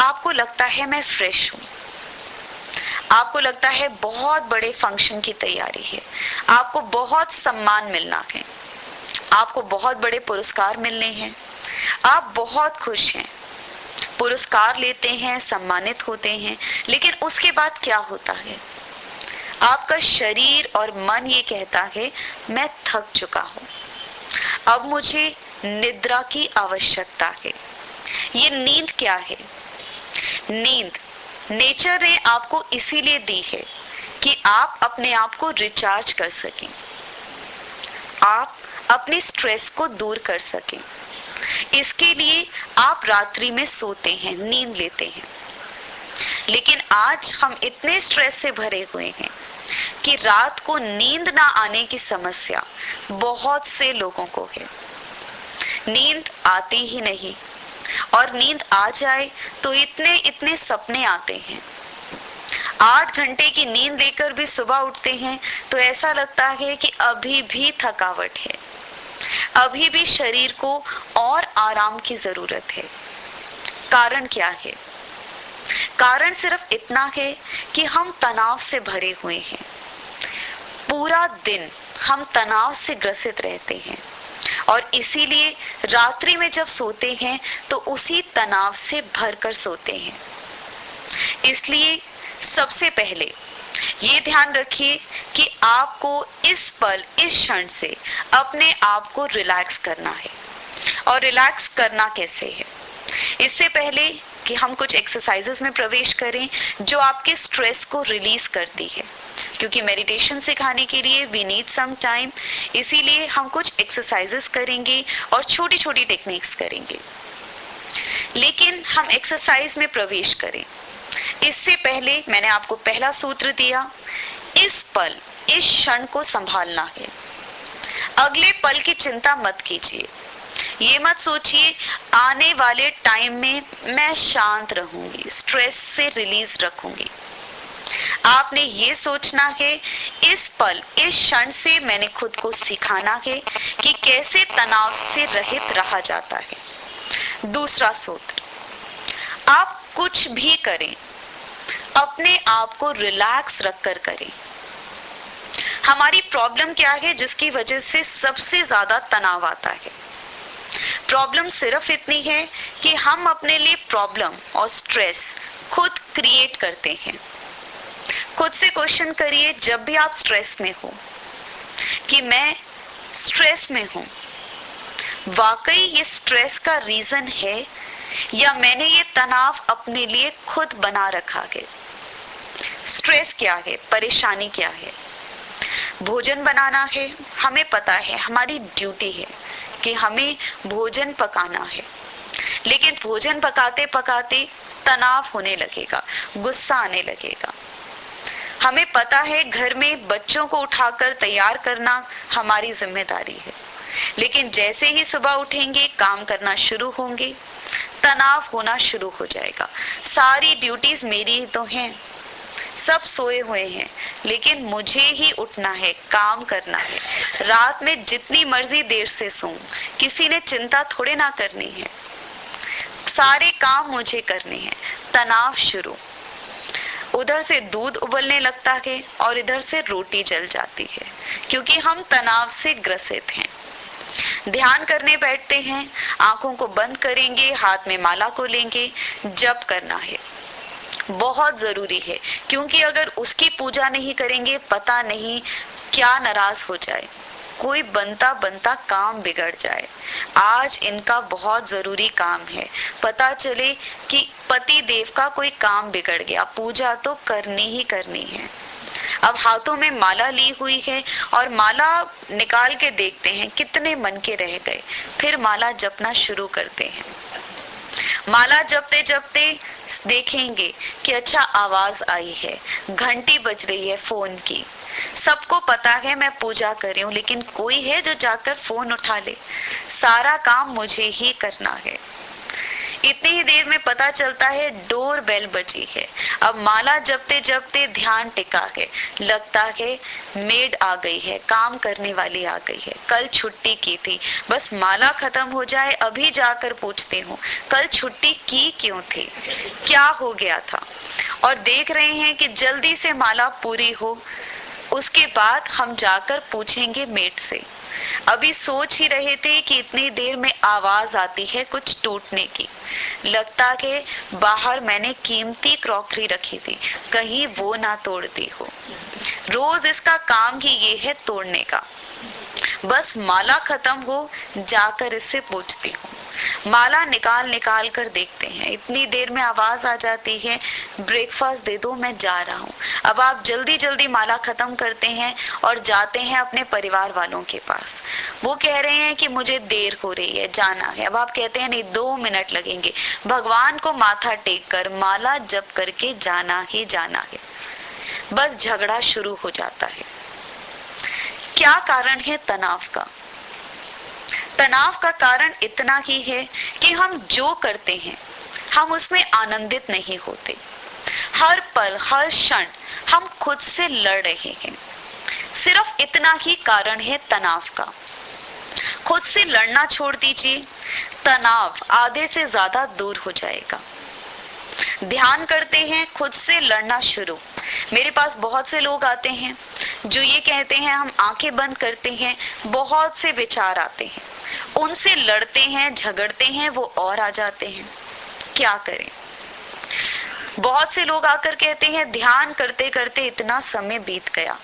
आपको लगता है मैं फ्रेश हूं, आपको लगता है बहुत बड़े फंक्शन की तैयारी है, आपको बहुत सम्मान मिलना है, आपको बहुत बड़े पुरस्कार मिलने हैं, आप बहुत खुश हैं, पुरस्कार लेते हैं, सम्मानित होते हैं, लेकिन उसके बाद क्या होता है? आपका शरीर और मन ये कहता है मैं थक चुका हूं, अब मुझे निद्रा की आवश्यकता है। ये नींद क्या है? नींद नेचर ने आपको इसीलिए दी है कि आप अपने आप को रिचार्ज कर सकें, आप अपने स्ट्रेस को दूर कर सकें। इसके लिए आप रात्रि में सोते हैं, नींद लेते हैं। लेकिन आज हम इतने स्ट्रेस से भरे हुए हैं कि रात को नींद ना आने की समस्या बहुत से लोगों को है। नींद आती ही नहीं, और नींद आ जाए तो इतने इतने सपने आते हैं। 8 घंटे की नींद लेकर भी सुबह उठते हैं तो ऐसा लगता है कि अभी भी थकावट है, अभी भी शरीर को और आराम की जरूरत है। कारण क्या है? कारण सिर्फ इतना है कि हम तनाव से भरे हुए हैं। पूरा दिन हम तनाव से ग्रसित रहते हैं और इसीलिए रात्रि में जब सोते हैं तो उसी तनाव से भरकर सोते हैं। इसलिए सबसे पहले ये ध्यान रखिए कि आपको इस पल, इस क्षण से अपने आप को रिलैक्स करना है। और रिलैक्स करना कैसे है? इससे पहले कि हम कुछ एक्सरसाइजेस में प्रवेश करें जो आपके स्ट्रेस को रिलीज करती है, क्योंकि मेडिटेशन सिखाने के लिए वी नीड सम टाइम, इसीलिए हम कुछ एक्सरसाइजेस करेंगे और छोटी छोटी टेक्निक्स करेंगे। लेकिन हम एक्सरसाइज में प्रवेश करें इससे पहले मैंने आपको पहला सूत्र दिया, इस पल, इस क्षण को संभालना है। अगले पल की चिंता मत कीजिए, ये मत सोचिए आने वाले टाइम में मैं शांत रहूंगी, स्ट्रेस से रिलीज रखूंगी। आपने ये सोचना है इस पल, इस क्षण से मैंने खुद को सिखाना है कि कैसे तनाव से रहित रहा जाता है। दूसरा सूत्र, आप कुछ भी करें अपने आप को रिलैक्स रखकर करें। हमारी प्रॉब्लम क्या है जिसकी वजह से सबसे ज्यादा तनाव आता है? प्रॉब्लम सिर्फ इतनी है कि हम अपने लिए प्रॉब्लम और स्ट्रेस खुद क्रिएट करते हैं। खुद से क्वेश्चन करिए जब भी आप स्ट्रेस में हो कि मैं स्ट्रेस में हूं, वाकई ये स्ट्रेस का रीजन है या मैंने ये तनाव अपने लिए खुद बना रखा है? स्ट्रेस क्या है, परेशानी क्या है? भोजन बनाना है, हमें पता है, हमारी ड्यूटी है कि हमें भोजन पकाना है, लेकिन भोजन पकाते पकाते तनाव होने लगेगा, गुस्सा आने लगेगा। हमें पता है घर में बच्चों को उठाकर तैयार करना हमारी जिम्मेदारी है, लेकिन जैसे ही सुबह उठेंगे, काम करना शुरू होंगे, तनाव होना शुरू हो जाएगा। सारी ड्यूटीज मेरी ही तो हैं, सब सोए हुए हैं, लेकिन मुझे ही उठना है, काम करना है। रात में जितनी मर्जी देर से सोऊं, किसी ने चिंता थोड़े ना करनी है, सारे काम मुझे करने हैं। तनाव शुरू, उधर से दूध उबलने लगता है और इधर से रोटी जल जाती है, क्योंकि हम तनाव से ग्रसित हैं। ध्यान करने बैठते हैं, आंखों को बंद करेंगे, हाथ में माला को लेंगे, जप करना है, बहुत जरूरी है, क्योंकि अगर उसकी पूजा नहीं करेंगे, पता नहीं क्या नाराज हो जाए, कोई बनता बनता काम बिगड़ जाए। आज इनका बहुत जरूरी काम है, पता चले कि पति देव का कोई काम बिगड़ गया, पूजा तो करनी ही करनी है। अब हाथों में माला ली हुई है और माला निकाल के देखते हैं कितने मन के रह गए, फिर माला जपना शुरू करते हैं। माला जपते जपते देखेंगे कि अच्छा आवाज आई है, घंटी बज रही है फोन की, सबको पता है मैं पूजा कर रही हूँ, लेकिन कोई है जो जाकर फोन उठा ले, सारा काम मुझे ही करना है। इतनी ही देर में पता चलता है डोर बेल बजी है। अब माला जपते जपते ध्यान टिका है, लगता है मेड आ गई है, काम करने वाली आ गई है, कल छुट्टी की थी, बस माला खत्म हो जाए अभी जाकर पूछती हूँ कल छुट्टी की क्यों थी, क्या हो गया था। और देख रहे हैं कि जल्दी से माला पूरी हो, उसके बाद हम जाकर पूछेंगे मेड से। अभी सोच ही रहे थे कि इतनी देर में आवाज आती है कुछ टूटने की, लगता है बाहर मैंने कीमती क्रॉकरी रखी थी, कहीं वो ना तोड़ दी हो। रोज इसका काम ही ये है तोड़ने का। बस माला खत्म हो, जाकर इससे पूछती हूँ। माला निकाल निकाल कर देखते हैं, इतनी देर में आवाज आ जाती है ब्रेकफास्ट दे दो, मैं जा रहा हूँ। अब आप जल्दी जल्दी माला खत्म करते हैं और जाते हैं अपने परिवार वालों के पास। वो कह रहे हैं कि मुझे देर हो रही है, जाना है। अब आप कहते हैं नहीं, 2 मिनट लगेंगे। भगवान को माथा टेक कर माला जप करके जाना ही जाना है। बस झगड़ा शुरू हो जाता है। क्या कारण है तनाव का? तनाव का कारण इतना ही है कि हम जो करते हैं हम उसमें आनंदित नहीं होते। हर पल हर क्षण हम खुद से लड़ रहे हैं। सिर्फ इतना ही कारण है तनाव का। खुद से लड़ना छोड़ दीजिए, तनाव आधे से ज्यादा दूर हो जाएगा। ध्यान करते हैं, खुद से लड़ना शुरू। मेरे पास बहुत से लोग आते हैं जो ये कहते हैं हम आंखें बंद करते हैं, बहुत से विचार आते हैं, उनसे लड़ते हैं, झगड़ते हैं, वो और आ जाते हैं। क्या करें? बहुत से लोग आकर कहते हैं ध्यान करते करते इतना समय बीत गया,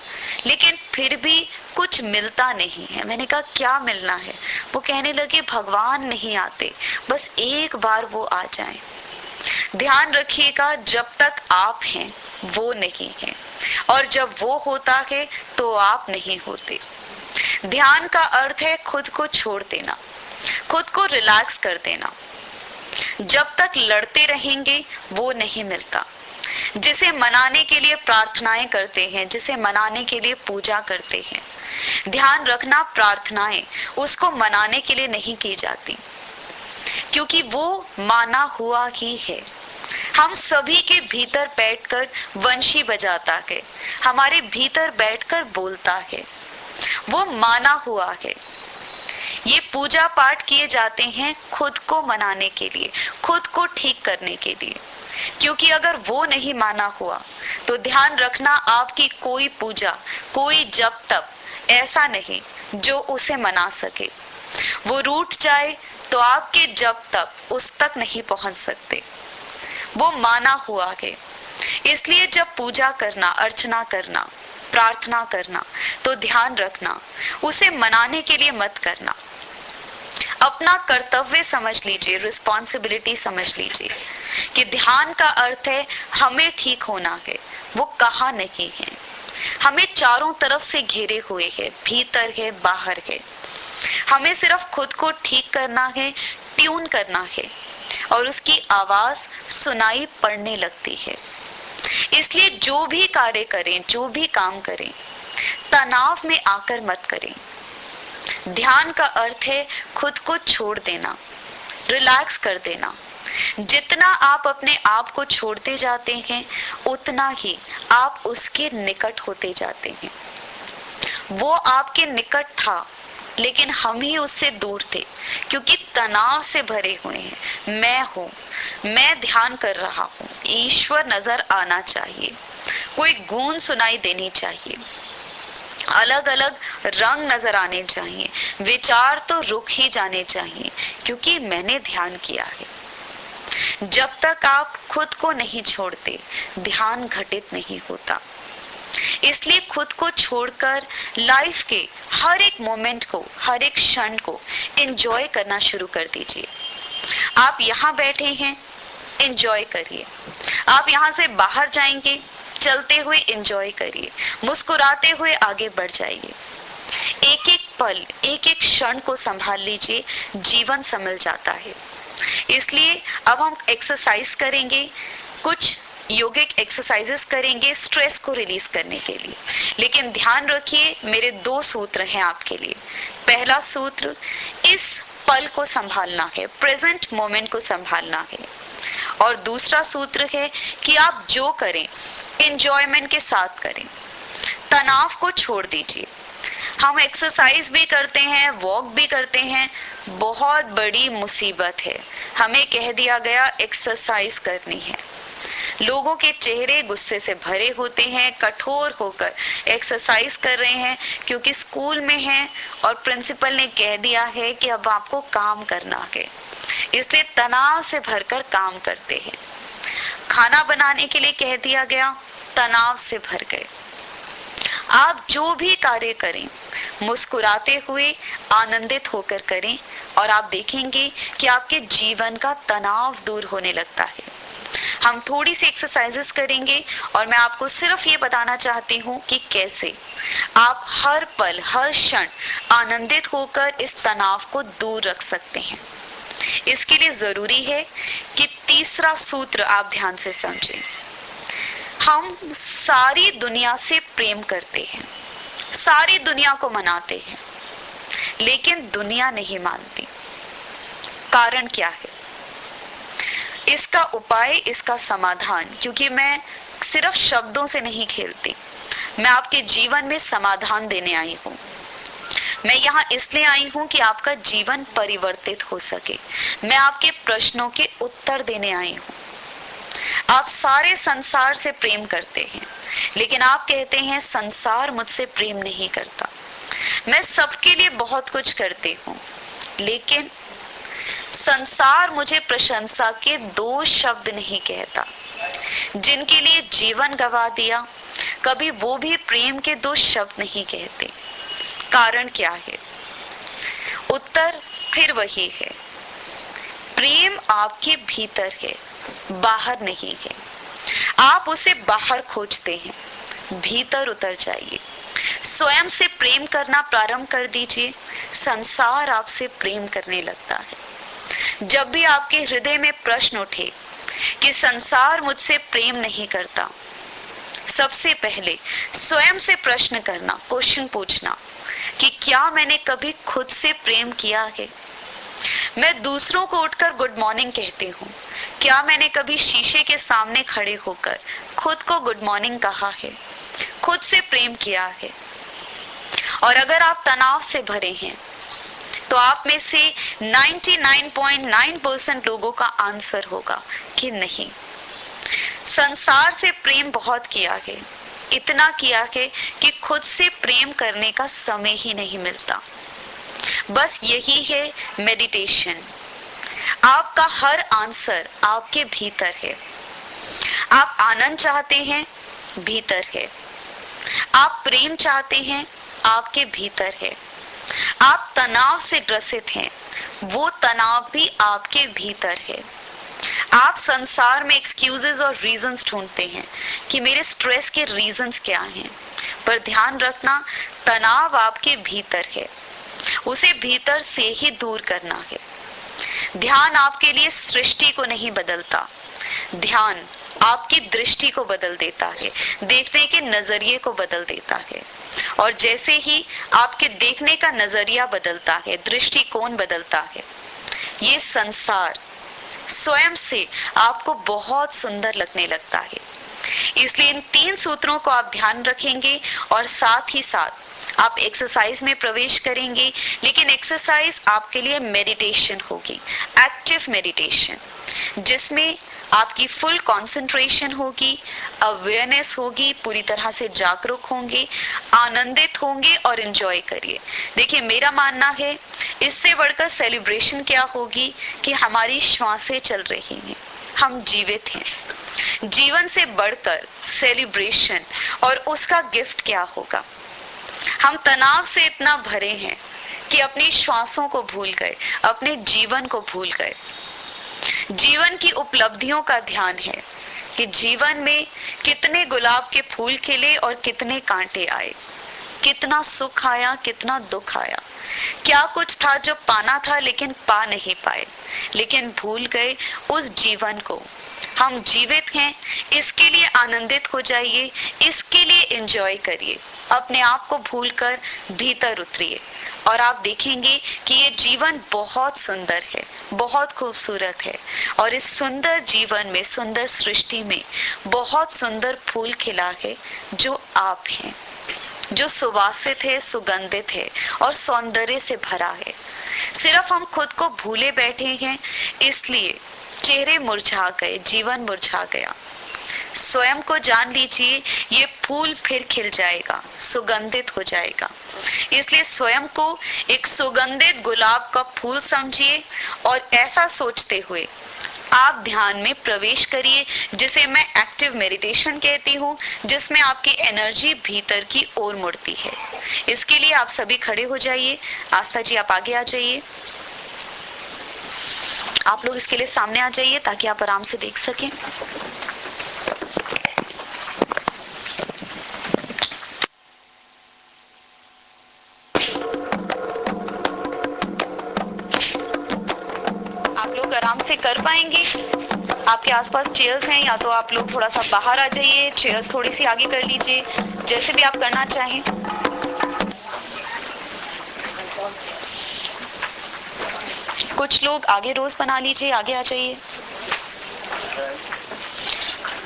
लेकिन फिर भी कुछ मिलता नहीं है। मैंने कहा क्या मिलना है? वो कहने लगे भगवान नहीं आते, बस एक बार वो आ जाएं। ध्यान रखिएगा, जब तक आप हैं वो नहीं है, और जब वो होता है तो आप नहीं होते। ध्यान का अर्थ है खुद को छोड़ देना, खुद को रिलैक्स कर देना। जब तक लड़ते रहेंगे वो नहीं मिलता। जिसे मनाने के लिए प्रार्थनाएं करते हैं, जिसे मनाने के लिए पूजा करते हैं, ध्यान रखना प्रार्थनाएं उसको मनाने के लिए नहीं की जाती, क्योंकि वो माना हुआ ही है। हम सभी के भीतर बैठकर वंशी बजाता है, हमारे भीतर बैठकर बोलता है, वो माना हुआ है। ये पूजा पाठ किए जाते हैं खुद को मनाने के लिए, खुद को ठीक करने के लिए, क्योंकि अगर वो नहीं माना हुआ तो ध्यान रखना आपकी कोई पूजा, कोई जप तप ऐसा नहीं जो उसे मना सके। वो रूठ जाए तो आपके जब तक उस तक नहीं पहुंच सकते। वो माना हुआ है। इसलिए जब पूजा करना, अर्चना करना, प्रार्थना करना, तो ध्यान रखना, उसे मनाने के लिए मत करना। अपना कर्तव्य समझ लीजिए, रिस्पॉन्सिबिलिटी समझ लीजिए कि ध्यान का अर्थ है हमें ठीक होना है, वो कहाँ नहीं है। हमें चारों तरफ से घेरे हुए है, भीतर है, बाहर है। हमें सिर्फ खुद को ठीक करना है, ट्यून करना है, और उसकी आवाज सुनाई पड़ने लगती है। इसलिए जो भी कार्य करें, जो भी काम करें, तनाव में आकर मत करें। ध्यान का अर्थ है खुद को छोड़ देना, रिलैक्स कर देना। जितना आप अपने आप को छोड़ते जाते हैं, उतना ही आप उसके निकट होते जाते हैं। वो आपके निकट था, लेकिन हम ही उससे दूर थे, क्योंकि तनाव से भरे हुए हैं। मैं हूँ, मैं ध्यान कर रहा हूँ, ईश्वर नजर आना चाहिए, कोई गूंज सुनाई देनी चाहिए, अलग अलग रंग नजर आने चाहिए, विचार तो रुक ही जाने चाहिए, क्योंकि मैंने ध्यान किया है। जब तक आप खुद को नहीं छोड़ते, ध्यान घटित नहीं होता। इसलिए खुद को छोड़कर लाइफ के हर एक मोमेंट को, हर एक क्षण को एंजॉय करना शुरू कर दीजिए। आप यहाँ बैठे हैं, एंजॉय करिए। आप यहाँ से बाहर जाएंगे, चलते हुए एंजॉय करिए, मुस्कुराते हुए आगे बढ़ जाइए। एक एक पल, एक एक क्षण को संभाल लीजिए, जीवन संभल जाता है। इसलिए अब हम एक्सरसाइज करेंगे, कुछ योगिक एक्सरसाइजेस करेंगे स्ट्रेस को रिलीज करने के लिए। लेकिन ध्यान रखिए, मेरे 2 सूत्र हैं आपके लिए। पहला सूत्र, इस पल को संभालना है, प्रेजेंट मोमेंट को संभालना है। और दूसरा सूत्र है कि आप जो करें एंजॉयमेंट के साथ करें, तनाव को छोड़ दीजिए। हम एक्सरसाइज भी करते हैं, वॉक भी करते हैं, बहुत बड़ी मुसीबत है हमें कह दिया गया एक्सरसाइज करनी है। लोगों के चेहरे गुस्से से भरे होते हैं, कठोर होकर एक्सरसाइज कर रहे हैं, क्योंकि स्कूल में हैं और प्रिंसिपल ने कह दिया है कि अब आपको काम करना है, इसलिए तनाव से भरकर काम करते हैं। खाना बनाने के लिए कह दिया गया, तनाव से भर गए। आप जो भी कार्य करें, मुस्कुराते हुए, आनंदित होकर करें, और आप देखेंगे कि आपके जीवन का तनाव दूर होने लगता है। हम थोड़ी सी एक्सरसाइजेस करेंगे, और मैं आपको सिर्फ ये बताना चाहती हूँ कि कैसे आप हर पल, हर क्षण आनंदित होकर इस तनाव को दूर रख सकते हैं। इसके लिए जरूरी है कि तीसरा सूत्र आप ध्यान से समझें। हम सारी दुनिया से प्रेम करते हैं, सारी दुनिया को मनाते हैं, लेकिन दुनिया नहीं मानती। कारण क्या है? इसका उपाय, इसका समाधान, क्योंकि मैं सिर्फ शब्दों से नहीं खेलती, मैं आपके जीवन में समाधान देने आई हूँ। मैं यहाँ इसलिए आई हूँ कि आपका जीवन परिवर्तित हो सके। मैं आपके प्रश्नों के उत्तर देने आई हूँ। आप सारे संसार से प्रेम करते हैं, लेकिन आप कहते हैं संसार मुझसे प्रेम नहीं करता। मैं सबके लिए बहुत कुछ करती हूँ, लेकिन संसार मुझे प्रशंसा के 2 शब्द नहीं कहता। जिनके लिए जीवन गवा दिया, कभी वो भी प्रेम के 2 शब्द नहीं कहते। कारण क्या है? उत्तर फिर वही है, प्रेम आपके भीतर है, बाहर नहीं है। आप उसे बाहर खोजते हैं, भीतर उतर जाइए, स्वयं से प्रेम करना प्रारंभ कर दीजिए, संसार आपसे प्रेम करने लगता है। जब भी आपके हृदय में प्रश्न उठे कि संसार मुझसे प्रेम नहीं करता, सबसे पहले स्वयं से प्रश्न करना, क्वेश्चन पूछना कि क्या मैंने कभी खुद से प्रेम किया है? मैं दूसरों को उठकर गुड मॉर्निंग कहती हूँ, क्या मैंने कभी शीशे के सामने खड़े होकर खुद को गुड मॉर्निंग कहा है, खुद से प्रेम किया है? और अगर आप तनाव से भरे हैं, तो आप में से 99.9% लोगों का आंसर होगा कि नहीं, संसार से प्रेम बहुत किया है, इतना किया है कि खुद से प्रेम करने का समय ही नहीं मिलता। बस यही है मेडिटेशन, आपका हर आंसर आपके भीतर है। आप आनंद चाहते हैं, भीतर है। आप प्रेम चाहते हैं, आपके भीतर है। आप तनाव से ग्रसित हैं, वो तनाव भी आपके भीतर है। आप संसार में एक्सक्यूजेस और रीजंस ढूंढते हैं कि मेरे स्ट्रेस के रीजंस क्या हैं, पर ध्यान रखना, तनाव आपके भीतर है, उसे भीतर से ही दूर करना है। ध्यान आपके लिए सृष्टि को नहीं बदलता, ध्यान आपकी दृष्टि को बदल देता है, देखने के नजरिए को बदल देता है। और जैसे ही आपके देखने का नजरिया बदलता है, दृष्टिकोण बदलता है, ये संसार स्वयं से आपको बहुत सुंदर लगने लगता है। इसलिए इन 3 सूत्रों को आप ध्यान रखेंगे और साथ ही साथ आप एक्सरसाइज में प्रवेश करेंगे। लेकिन एक्सरसाइज आपके लिए मेडिटेशन होगी, एक्टिव मेडिटेशन, जिसमें आपकी फुल कंसंट्रेशन होगी, अवेयरनेस होगी, पूरी तरह से जागरूक होंगे, आनंदित होंगे और एंजॉय करिए। देखिए, मेरा मानना है इससे बढ़कर सेलिब्रेशन क्या होगी कि हमारी श्वासें चल रही हैं, हम जीवित हैं। जीवन से बढ़कर सेलिब्रेशन और उसका गिफ्ट क्या होगा। हम तनाव से इतना भरे हैं कि अपनी श्वासों को भूल गए, अपने जीवन को भूल गए। जीवन की उपलब्धियों का ध्यान है कि जीवन में कितने गुलाब के फूल खिले और कितने कांटे आए, कितना सुख आया, कितना दुख आया, क्या कुछ था जो पाना था लेकिन पा नहीं पाए, लेकिन भूल गए उस जीवन को। हम जीवित हैं, इसके लिए आनंदित हो जाइए, इसके लिए एंजॉय करिए, अपने आप को भूलकर भीतर उतरिए और आप देखेंगे कि ये जीवन बहुत सुंदर है, बहुत खूबसूरत है। और इस सुंदर जीवन में, सुंदर सृष्टि में बहुत सुंदर फूल खिला है जो आप हैं, जो सुवासित है, सुगंधित है और सौंदर्य से भरा है। सिर्फ हम खुद को भूले बैठे हैं, इसलिए चेहरे मुरझा गए, जीवन मुरझा गया। स्वयं को जान लीजिए, ये फूल फिर खिल जाएगा, सुगंधित हो जाएगा। इसलिए स्वयं को एक सुगंधित गुलाब का फूल समझिए और ऐसा सोचते हुए आप ध्यान में प्रवेश करिए, जिसे मैं एक्टिव मेडिटेशन कहती हूँ, जिसमें आपकी एनर्जी भीतर की ओर मुड़ती है। इसके लिए आप सभी खड़े हो जाइए। आस्था जी, आप आगे आ जाइए। आप लोग इसके लिए सामने आ जाइए ताकि आप आराम से देख सकें। आप लोग आराम से कर पाएंगे? आपके आसपास चेयर्स हैं, या तो आप लोग थोड़ा सा बाहर आ जाइए, चेयर्स थोड़ी सी आगे कर लीजिए, जैसे भी आप करना चाहें। कुछ लोग आगे रोज बना लीजिए, आगे आ जाइए,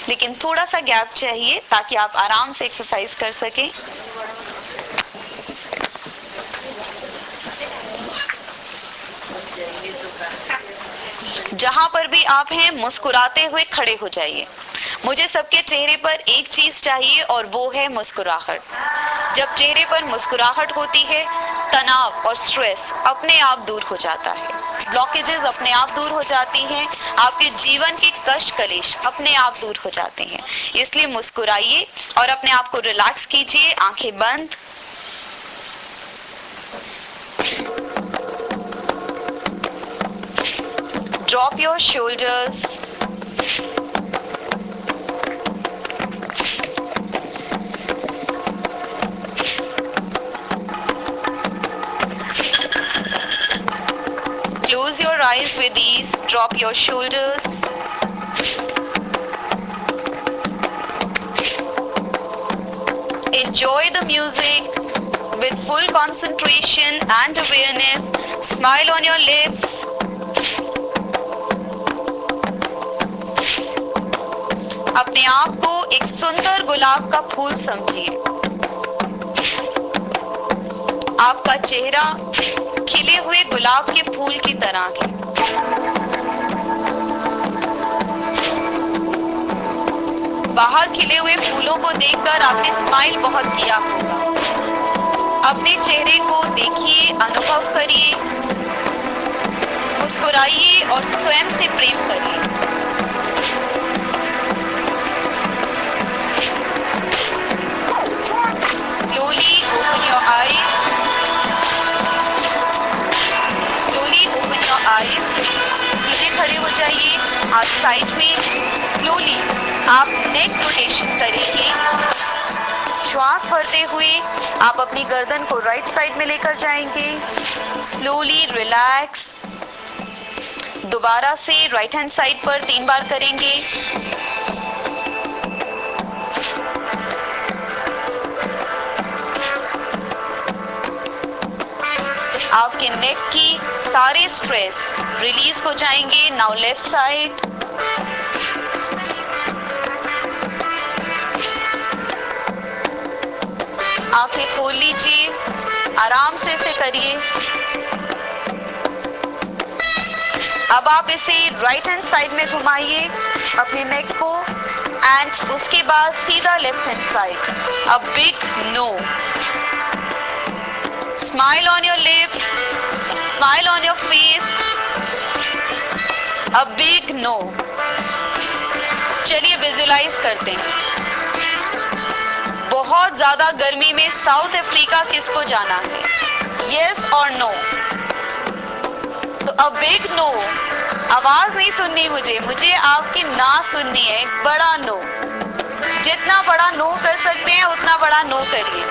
लेकिन थोड़ा सा गैप चाहिए ताकि आप आराम से एक्सरसाइज कर सकें। जहां पर भी आप हैं, मुस्कुराते हुए खड़े हो जाइए। मुझे सबके चेहरे पर एक चीज चाहिए और वो है मुस्कुराहट। जब चेहरे पर मुस्कुराहट होती है, तनाव और स्ट्रेस अपने आप दूर हो जाता है, ब्लॉकेजेस अपने आप दूर हो जाती हैं, आपके जीवन के कष्ट कलेश अपने आप दूर हो जाते हैं। इसलिए मुस्कुराइए और अपने आप को रिलैक्स कीजिए, आंखें बंद। Drop your shoulders. Close your eyes with ease. Drop your shoulders. Enjoy the music with full concentration and awareness. Smile on your lips. अपने आप को एक सुंदर गुलाब का फूल समझिए। आपका चेहरा खिले हुए गुलाब के फूल की तरह है। बाहर खिले हुए फूलों को देखकर आपने स्माइल बहुत किया होगा। अपने चेहरे को देखिए, अनुभव करिए, मुस्कुराइए और स्वयं से प्रेम करिए। Slowly open your eyes. Slowly open your eyes. सीधे खड़े हो जाइए, हाथ साइड में। स्लोली आप नेक रोटेशन करेंगे। श्वास भरते हुए आप अपनी गर्दन को राइट साइड में लेकर जाएंगे। Slowly relax. दोबारा से राइट हैंड साइड पर 3 बार करेंगे। आपके नेक की सारे स्ट्रेस रिलीज हो जाएंगे। Now left side. आंखें खोल लीजिए, आराम से इसे करिए। अब आप इसे राइट हैंड साइड में घुमाइए अपने नेक को एंड उसके बाद सीधा left hand side. A big no. Smile on your lips, smile on your face, a big no. चलिए विजुलाइज करते हैं। बहुत ज्यादा गर्मी में साउथ अफ्रीका किसको जाना है? Yes or no? तो a big no। आवाज नहीं सुननी मुझे आपकी ना सुननी है। एक बड़ा नो। जितना बड़ा नो कर सकते हैं उतना बड़ा नो करिए।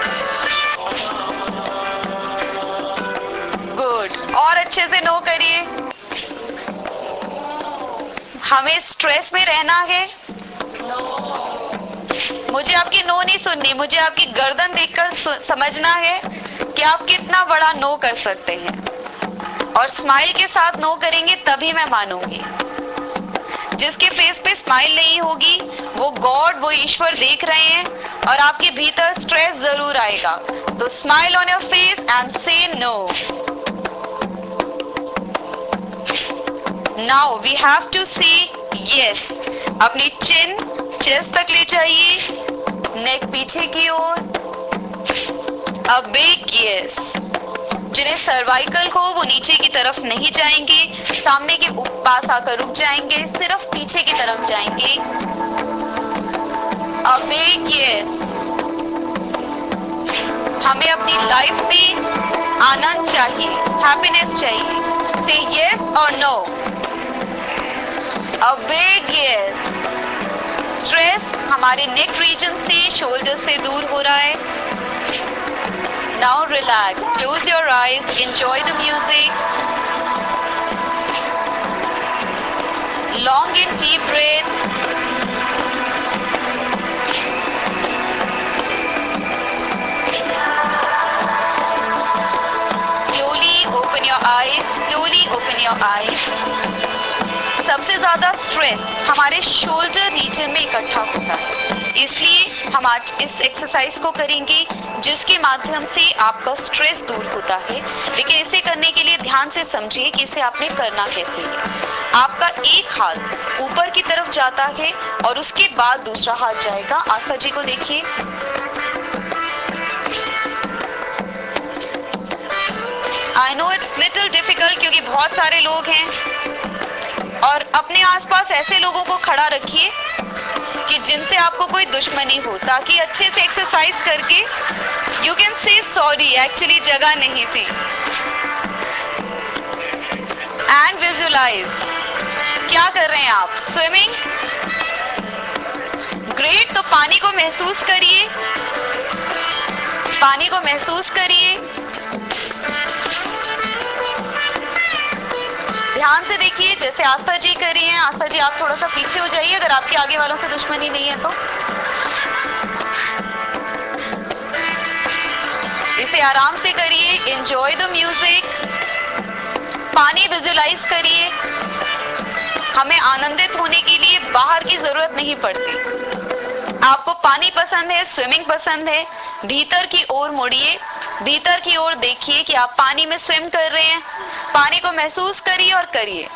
गुड। और अच्छे से नो करिए। हमें स्ट्रेस में रहना है। मुझे आपकी नो नहीं सुननी, मुझे आपकी गर्दन देखकर समझना है कि आप कितना बड़ा नो कर सकते हैं। और स्माइल के साथ नो करेंगे तभी मैं मानूंगी। जिसके फेस पे स्माइल नहीं होगी वो गॉड, वो ईश्वर देख रहे हैं और आपके भीतर स्ट्रेस जरूर आएगा। तो smile on your face and से no. Now we have to say yes. अपनी चिन चेस्ट तक ले जाइए, नेक पीछे की ओर। A big yes. जिन्हें सर्वाइकल हो वो नीचे की तरफ नहीं जाएंगे, सामने के पास आकर रुक जाएंगे, सिर्फ पीछे की तरफ जाएंगे। A big yes. हमें अपनी लाइफ में आनंद चाहिए, हैप्पीनेस चाहिए। Say yes or no. A big yes. Stress हमारे नेक रीजन से, शोल्डर से दूर हो रहा है। Now relax. Close your eyes. Enjoy the music. Long and deep breath. Slowly open your eyes. Slowly open your eyes. सबसे ज्यादा stress हमारे शोल्डर रीजन में इकट्ठा होता है, इसलिए हम आज इस एक्सरसाइज को करेंगे जिसके माध्यम से आपका स्ट्रेस दूर होता है। लेकिन इसे करने के लिए ध्यान से समझिए कि इसे आपने करना कैसे है। आपका एक हाथ ऊपर की तरफ जाता है और उसके बाद दूसरा हाथ जाएगा। आस्था जी को देखिए। I know it's little difficult क्योंकि बहुत सारे लोग हैं और अपने आसपास ऐसे लोगों को खड़ा रखिए कि जिनसे आपको कोई दुश्मनी हो, ताकि अच्छे से एक्सरसाइज करके you can say sorry, actually जगह नहीं थी। And visualise. क्या कर रहे हैं आप? स्विमिंग। ग्रेट। तो पानी को महसूस करिए, पानी को महसूस करिए। ध्यान से देखिए जैसे आस्था जी कर रही हैं। आस्था जी आप थोड़ा सा पीछे हो जाइए अगर आपके आगे वालों से दुश्मनी नहीं है तो। इसे आराम से करिए। Enjoy the music. पानी विजुलाइज करिए। हमें आनंदित होने के लिए बाहर की जरूरत नहीं पड़ती। आपको पानी पसंद है, स्विमिंग पसंद है, भीतर की ओर मुड़िए, भीतर की ओर देखिए कि आप पानी में स्विम कर रहे हैं। पानी को महसूस करिए और करिए।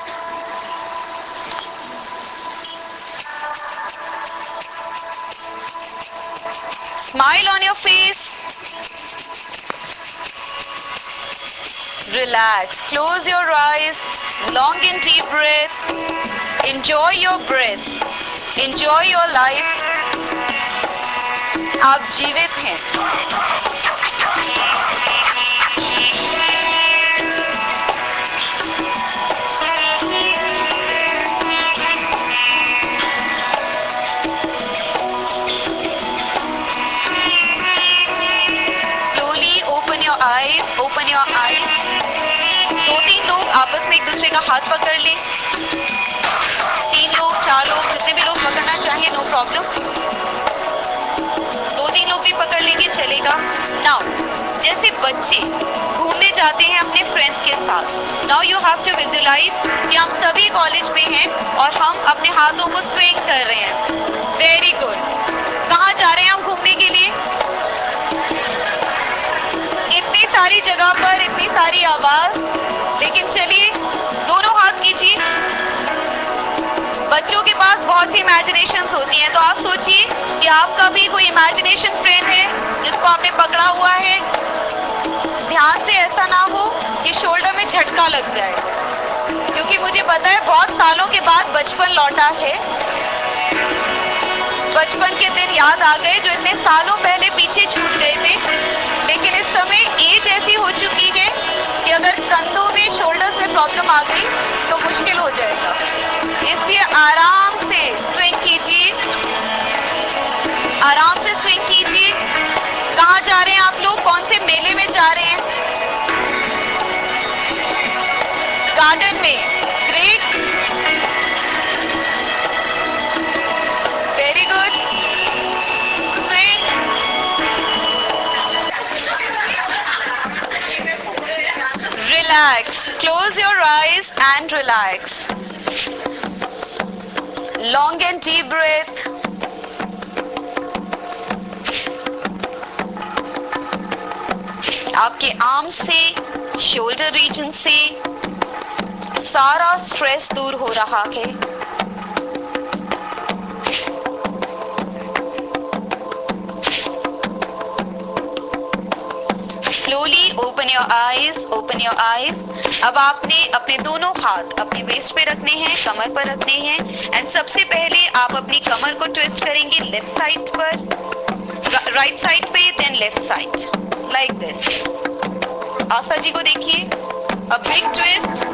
Smile on your face. Relax. Close your eyes. Long and deep breath. Enjoy your breath. Enjoy your life. आप जीवित हैं. Slowly open your eyes. Open your eyes. 2-3 लोग आपस में एक दूसरे का हाथ पकड़ लें. 3 लोग, 4 लोग, जितने भी लोग पकड़ना चाहिए, नो प्रॉब्लम. 2-3 लोग भी पकड़ लेंगे, चलेगा. नाउ जैसे बच्चे घूमने जाते हैं अपने फ्रेंड्स के साथ. Now you have to visualise कि हम सभी कॉलेज में हैं और हम अपने हाथों को स्विंग कर रहे हैं. Very good. कहाँ जा रहे हैं हम घूमने के लिए? इतनी सारी जगह पर, इतनी सारी आवाज, लेकिन चलिए दोनों हाथ कीजिए. बच्चों के पास बहुत सी इमेजिनेशंस होती हैं, तो आप सोचिए कि आपका भी कोई इमेजिनेशन फ्रेंड है जिसको आपने पकड़ा हुआ है. ध्यान से, ऐसा ना हो कि शोल्डर में झटका लग जाए, क्योंकि मुझे पता है बहुत सालों के बाद बचपन लौटा है. बचपन के दिन याद आ गए जो इतने सालों पहले पीछे छूट गए थे. लेकिन इस समय एज ऐसी हो चुकी है कि अगर कंधों में, शोल्डर्स में प्रॉब्लम आ गई तो मुश्किल हो जाएगा. इसलिए आराम से स्विंग कीजिए. आराम से स्विंग कीजिए. कहाँ जा रहे हैं आप लोग? कौन से मेले में जा रहे हैं? गार्डन में. Great. Very good. Swing. Relax. Close your eyes and relax. Long and deep breath. आपके आर्म से, शोल्डर रीजन से सारा स्ट्रेस दूर हो रहा है. Slowly open your eyes. Open your eyes. अब आपने अपने दोनों हाथ अपने वेस्ट पे रखने हैं, कमर पर रखने हैं. एंड सबसे पहले आप अपनी कमर को ट्विस्ट करेंगे लेफ्ट साइड पर, राइट साइड पे, then left side, like this. Asha ji को देखिए. A big twist.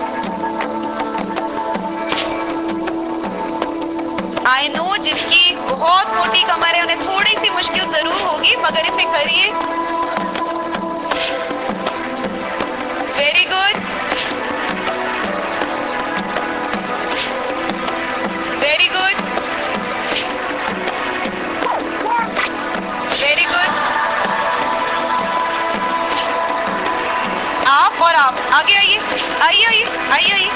I know जिसकी बहुत मोटी कमर है उन्हें थोड़ी सी मुश्किल जरूर होगी, मगर इसे करिए. Very good. Very good. Very good. आप और आप आगे आइए. आइए आइए आइए आइए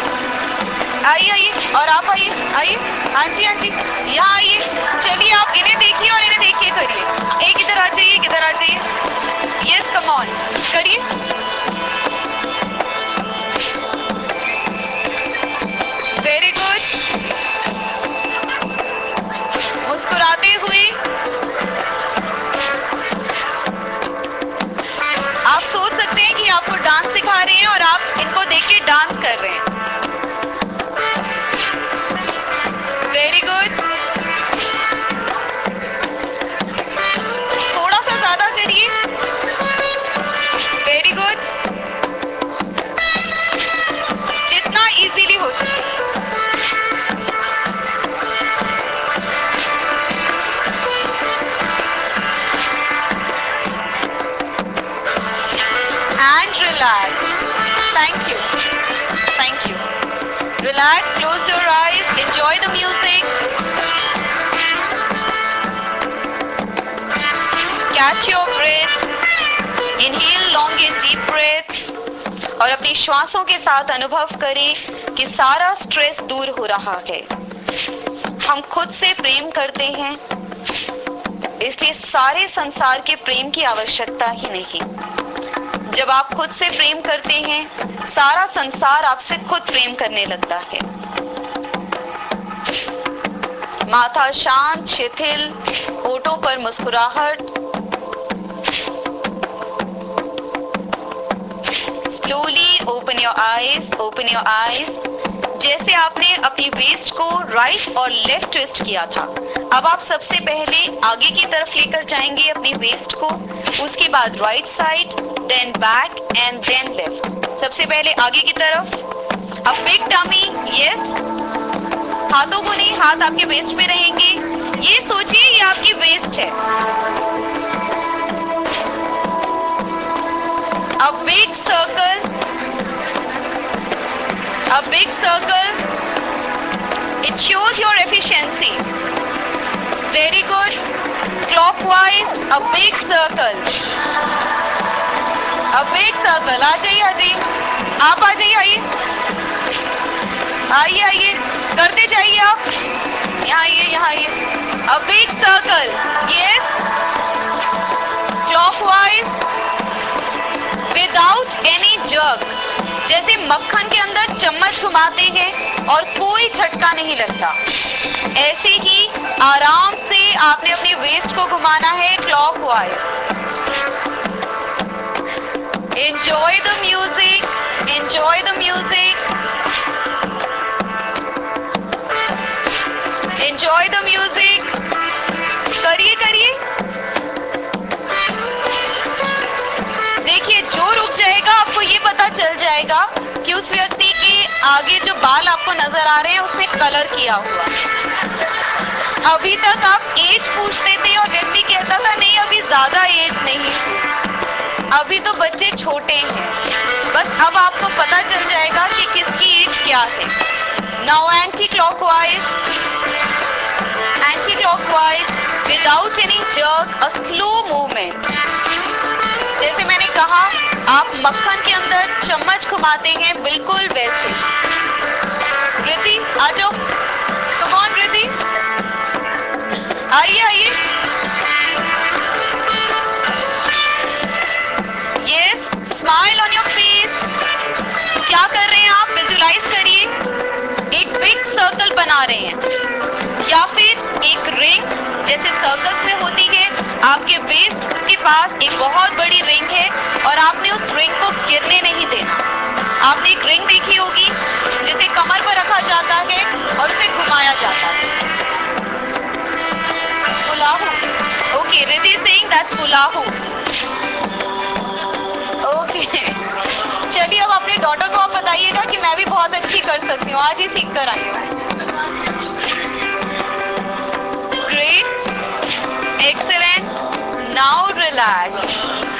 आइए आइए. और आप आइए आइए. हाँ जी, हाँ जी, यहाँ आइए. चलिए आप इन्हें देखिए और इन्हें देखिए. करिए. एक इधर आ जाइए, एक इधर आ जाइए. Yes, come on. करिए. Very good. मुस्कुराते हुए. आप सोच सकते हैं कि आपको डांस सिखा रहे हैं और आप इनको देख के डांस कर रहे हैं. Very good. थोड़ा सा ज्यादा करिए. Very good. जितना इजीली हो सके. And relax. Thank you. Thank you. Relax, close your eyes, enjoy the music. Catch your breath. Inhale long and deep breath. और अपनी श्वासों के साथ अनुभव करें कि सारा स्ट्रेस दूर हो रहा है. हम खुद से प्रेम करते हैं, इसलिए सारे संसार के प्रेम की आवश्यकता ही नहीं. जब आप खुद से प्रेम करते हैं, सारा संसार आपसे खुद प्रेम करने लगता है. माथा शांत, शिथिल, होठों पर मुस्कुराहट. Slowly open your eyes, open your eyes. जैसे आपने अपनी वेस्ट को राइट और लेफ्ट ट्विस्ट किया था, अब आप सबसे पहले आगे की तरफ लेकर जाएंगे अपनी वेस्ट को, उसके बाद right side, then back and then left. सबसे पहले आगे की तरफ। अब बिग टमी, यस, हाथों को नहीं, हाथ आपके वेस्ट में रहेंगे। ये सोचिए ये आपकी वेस्ट है। A big circle, a big circle, it shows your efficiency. Very good. Clockwise, a big circle, a big circle. आ जाइए, आप आ जाइए, आइए, करते जाइए आप, यहाँ आइए, a big circle, yes, clockwise, without any jerk, जैसे मक्खन के अंदर चम्मच घुमाते हैं और कोई झटका नहीं लगता, ऐसे ही आराम से आपने अपनी वेस्ट को घुमाना है clockwise. Enjoy the music, enjoy the music, enjoy the music. करिए, देखिए जो रुक जाएगा आपको ये पता चल जाएगा कि उस व्यक्ति के आगे जो बाल आपको नजर आ रहे हैं उसने कलर किया हुआ। अभी तक आप एज पूछते थे और व्यक्ति कहता था नहीं अभी ज्यादा एज नहीं, अभी तो बच्चे छोटे हैं। बस अब आपको पता चल जाएगा कि किसकी एज क्या है। Now anti clockwise, without any jerk, a slow movement. जैसे मैंने कहा आप मक्खन के अंदर चम्मच घुमाते हैं, बिल्कुल वैसे। रिद्धि आ जाओ, कम ऑन रिद्धि, आइए। Yes, smile on your face. क्या कर रहे हैं आप? विजुलाइज करिए, एक बिग सर्कल बना रहे हैं या फिर एक रिंग जैसे सर्कल्स में होती है। आपके वेस्ट के पास एक बहुत बड़ी रिंग है और आपने उस रिंग को गिरने नहीं देना। आपने एक रिंग देखी होगी जिसे कमर पर रखा जाता है और उसे घुमाया जाता है। पुलाहू, ओके, रिद्धि सिंह, दैट्स पुलाहू। ओके, चलिए अब अपने डॉटर को आप बताइएगा कि मैं भी बहुत अच्छी कर सकती हूँ, आज ही सीख कर आई हूँ। Great, excellent. Now relax.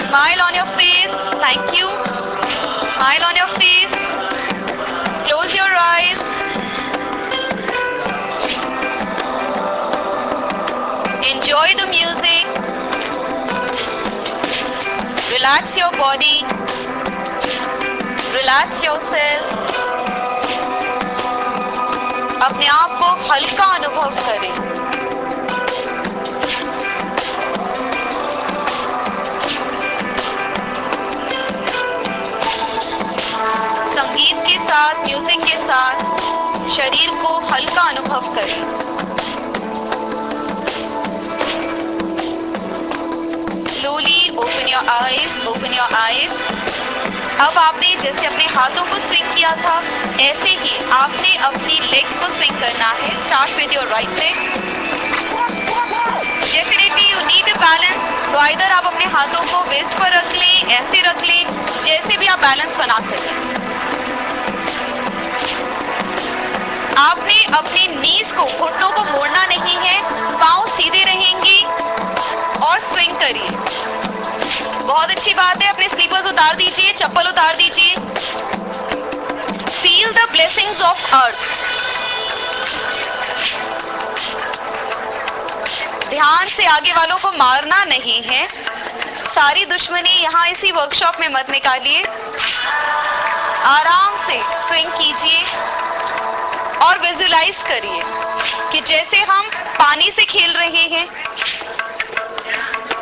Smile on your face. Thank you. Smile on your face. Close your eyes. Enjoy the music. Relax your body. Relax yourself. अपने आप को हल्का अनुभव करें। संगीत के साथ, म्यूजिक के साथ शरीर को हल्का अनुभव करें। Slowly open your eyes, open your eyes. अब आपने जैसे अपने हाथों को स्विंग किया था, ऐसे ही आपने अपनी लेग्स को स्विंग करना है। Start with your right leg. Definitely you need a balance, तो आइदर आप अपने हाथों को वेस्ट पर रख लें, ऐसे रख लें, जैसे भी आप बैलेंस बना सकें। आपने अपनी नीज को, घुटनों को मोड़ना नहीं है, पांव सीधे रहेंगे और स्विंग करिए। बहुत अच्छी बात है। अपने स्लीपर्स उतार दीजिए, चप्पल उतार दीजिए। Feel the blessings of earth. ध्यान से आगे वालों को मारना नहीं है। सारी दुश्मनी यहाँ इसी वर्कशॉप में मत निकालिए। आराम से स्विंग कीजिए और विजुलाइज करिए कि जैसे हम पानी से खेल रहे हैं।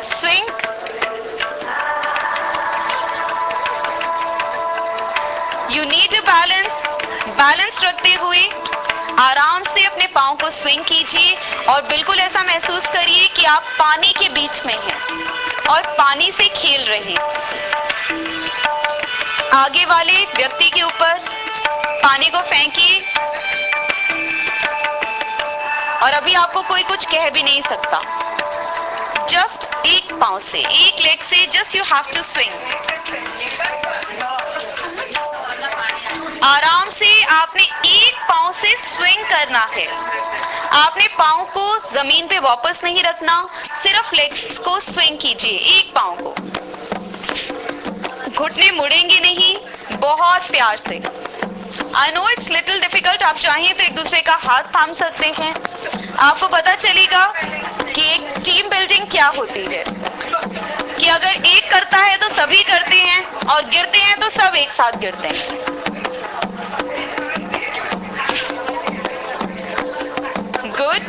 Swing, you need a balance रखते हुए आराम से अपने पाँव को स्विंग कीजिए और बिल्कुल ऐसा महसूस करिए कि आप पानी के बीच में हैं और पानी से खेल रहे हैं। आगे वाले व्यक्ति के ऊपर पानी को फेंकिए और अभी आपको कोई कुछ कह भी नहीं सकता। जस्ट एक पांव से, एक लेग से, just you have to swing. आराम से आपने एक पांव से स्विंग करना है। आपने पांव को जमीन पे वापस नहीं रखना, सिर्फ लेग्स को स्विंग कीजिए, एक पांव को। घुटने मुड़ेंगे नहीं, बहुत प्यार से। I know it's little difficult, आप चाहिए तो एक दूसरे का हाथ थाम सकते हैं। आपको पता चलेगा कि एक टीम बिल्डिंग क्या होती है, कि अगर एक करता है तो सभी करते हैं और गिरते हैं तो सब एक साथ गिरते हैं। Good,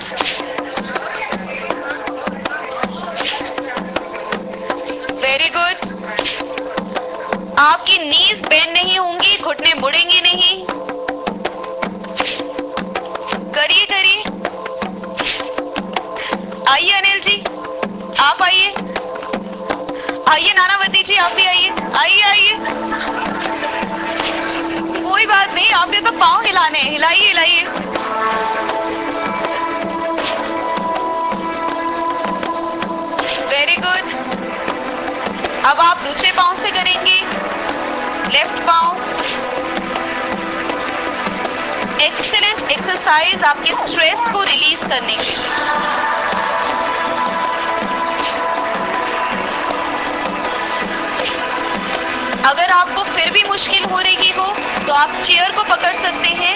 very good. आपकी नीज बेंड नहीं होंगी, घुटने मुड़ेंगे नहीं। करिए करिए। आइए अनिल जी, आप आइए। आइए नानावती जी, आप भी आइए। आइए आइए, कोई बात नहीं, आपने तो पाँव हिलाने हैं, हिलाइए हिलाइए। Very good. अब आप दूसरे पाँव से करेंगे, लेफ्ट पाँव। एक्सीलेंट एक्सरसाइज आपके स्ट्रेस को रिलीज करने के लिए। अगर आपको फिर भी मुश्किल हो रही हो तो आप चेयर को पकड़ सकते हैं,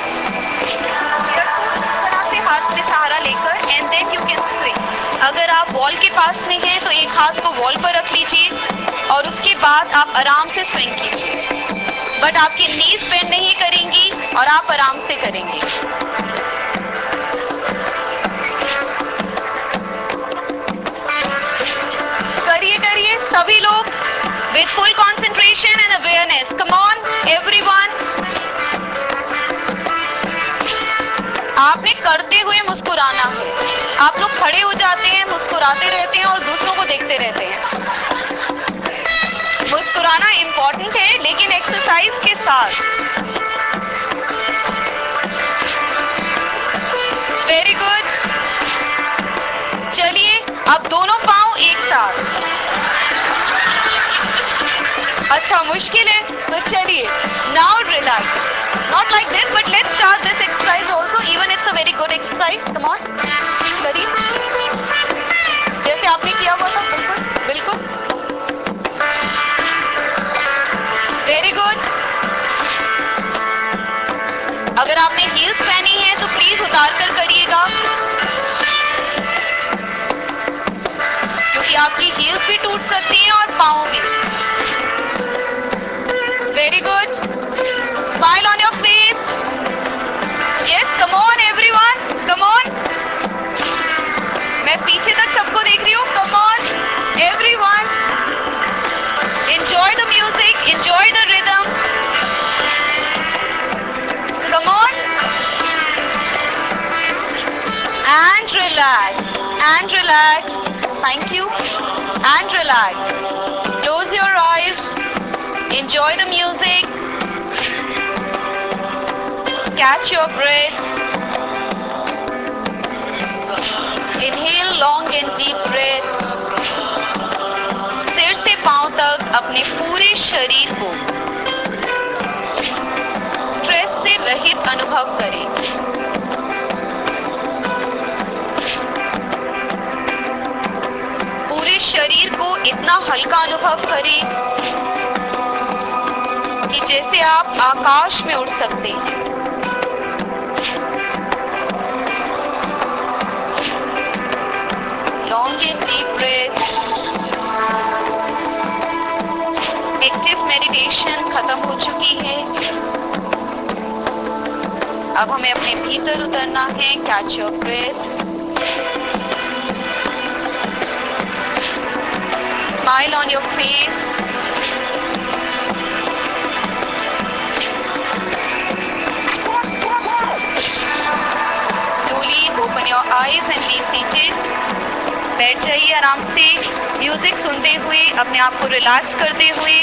चेयर को इस तरह से हाथ से सहारा लेकर, and then you can swing. अगर आप वॉल के पास में हैं तो एक हाथ को वॉल पर रख लीजिए और उसके बाद आप आराम से स्विंग कीजिए, बट आपकी नीज बेंड नहीं करेंगी और आप आराम से करेंगे। करिए करिए सभी लोग, with full concentration and awareness. Come on, everyone. आपने करते हुए मुस्कुराना है। आप लोग खड़े हो जाते हैं, मुस्कुराते रहते हैं और दूसरों को देखते रहते हैं। मुस्कुराना इम्पोर्टेंट है, लेकिन एक्सरसाइज के साथ। Very good. चलिए अब दोनों पाँव एक साथ। अच्छा मुश्किल है तो चलिए, now relax, not like this but let's start this exercise also, even it's a very good exercise. Come on, करिए जैसे आपने किया हुआ था, बिल्कुल बिल्कुल। Very good. अगर आपने हील्स पहनी है तो प्लीज उतार कर करिएगा, क्योंकि आपकी हील्स भी टूट सकती हैं और पाँव भी। Very good. Smile on your face. Yes, come on everyone. Come on. मैं पीछे तक सबको देख रही हूँ. Come on, everyone. Enjoy the music. Enjoy the rhythm. Come on. And relax. And relax. Thank you. And relax. Close your eyes. Enjoy the music. Catch your breath. Inhale long and deep breath. सिर से पांव तक अपने पूरे शरीर को stress से रहित अनुभव करें। पूरे शरीर को इतना हल्का अनुभव करें कि जैसे आप आकाश में उड़ सकते हैं। Long and deep breath. Active meditation खत्म हो चुकी है, अब हमें अपने भीतर उतरना है। Catch your breath. Smile on your face. Open your eyes and be seated. बैठ जाइए आराम से, म्यूजिक सुनते हुए, अपने आप को रिलैक्स करते हुए।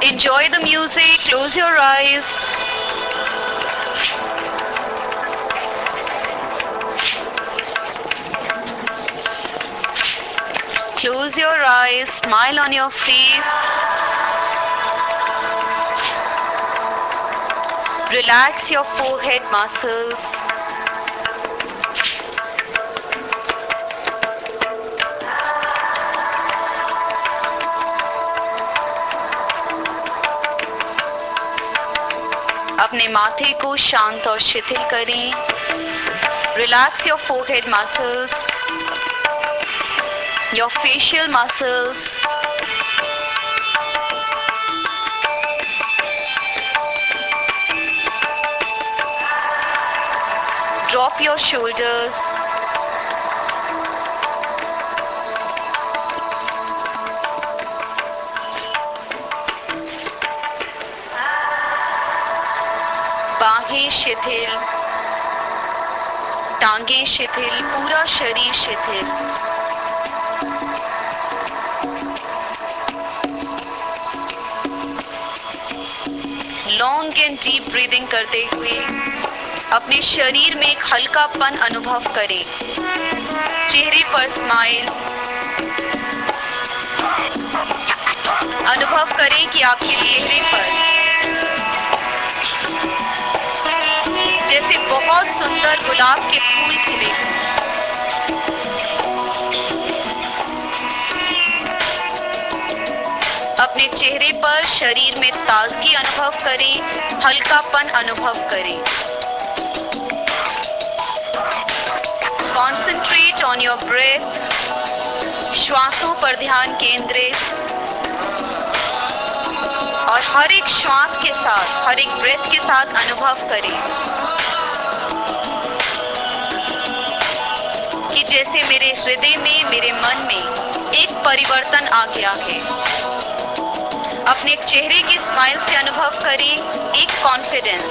Enjoy the music, close your eyes. Close your eyes, smile on your face. Relax your forehead muscles. अपने माथे को शांत और शिथिल करें. Relax your forehead muscles, your facial muscles. Drop your shoulders. बाहें शिथिल, टांगें शिथिल, पूरा शरीर शिथिल. लॉन्ग एंड डीप ब्रीदिंग करते हुए अपने शरीर में एक हल्कापन अनुभव करें. चेहरे पर स्माइल. अनुभव करें कि आपके चेहरे पर जैसे बहुत सुंदर गुलाब के फूल खिले. अपने चेहरे पर शरीर में ताजगी अनुभव करें, हल्कापन अनुभव करें. Concentrate on your breath. श्वासों पर ध्यान केंद्रित. और हर एक श्वास के साथ, हर एक ब्रेथ के साथ अनुभव करें कि जैसे मेरे हृदय में, मेरे मन में एक परिवर्तन आ गया है. अपने चेहरे की स्माइल से अनुभव करें एक कॉन्फिडेंस.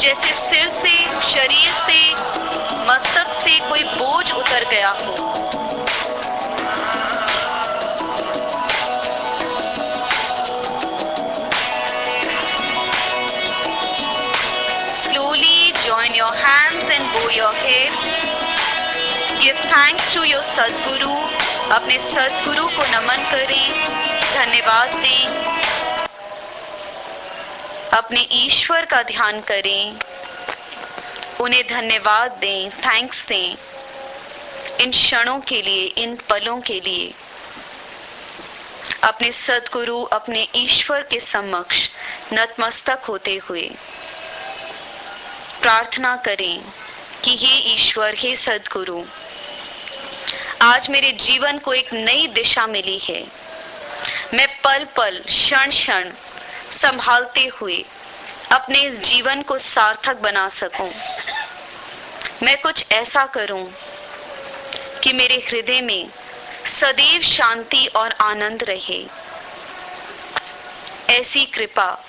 जैसे सिर से, शरीर से, मस्तक से कोई बोझ उतर गया हो. Slowly join your hands and bow your head. Give thanks to your सद्गुरु. अपने सद्गुरु को नमन करें, धन्यवाद दें. अपने ईश्वर का ध्यान करें, उन्हें धन्यवाद दें, थैंक्स दें इन क्षणों के लिए, इन पलों के लिए. अपने सद्गुरु, अपने ईश्वर के समक्ष नतमस्तक होते हुए प्रार्थना करें कि हे ईश्वर, हे सद्गुरु, आज मेरे जीवन को एक नई दिशा मिली है. मैं पल पल, क्षण क्षण संभालते हुए अपने इस जीवन को सार्थक बना सकूं. मैं कुछ ऐसा करूं कि मेरे हृदय में सदैव शांति और आनंद रहे. ऐसी कृपा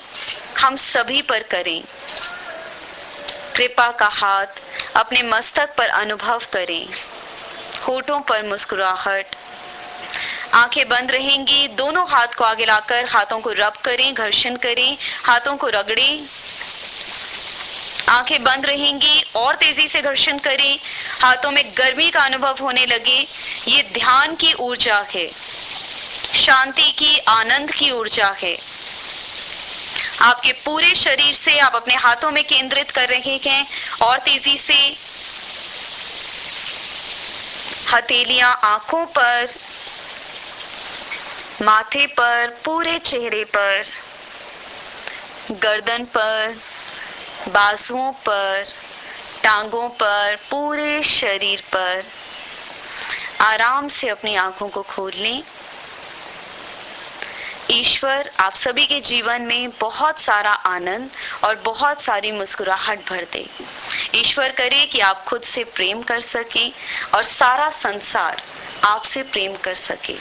हम सभी पर करें. कृपा का हाथ अपने मस्तक पर अनुभव करें. होठों पर मुस्कुराहट. आंखें बंद रहेंगी. दोनों हाथ को आगे लाकर हाथों को रब करें, घर्षण करें, हाथों को रगड़ें. आंखें बंद रहेंगी. और तेजी से घर्षण करें. हाथों में गर्मी का अनुभव होने लगे. ये ध्यान की ऊर्जा है, शांति की, आनंद की ऊर्जा है. आपके पूरे शरीर से आप अपने हाथों में केंद्रित कर रहे हैं. और तेजी से हथेलियां आंखों पर, माथे पर, पूरे चेहरे पर, गर्दन पर, बाजुओं पर, टांगों पर, पूरे शरीर पर. आराम से अपनी आंखों को खोल लें. ईश्वर आप सभी के जीवन में बहुत सारा आनंद और बहुत सारी मुस्कुराहट भर दे. ईश्वर करे कि आप खुद से प्रेम कर सकें और सारा संसार आपसे प्रेम कर सके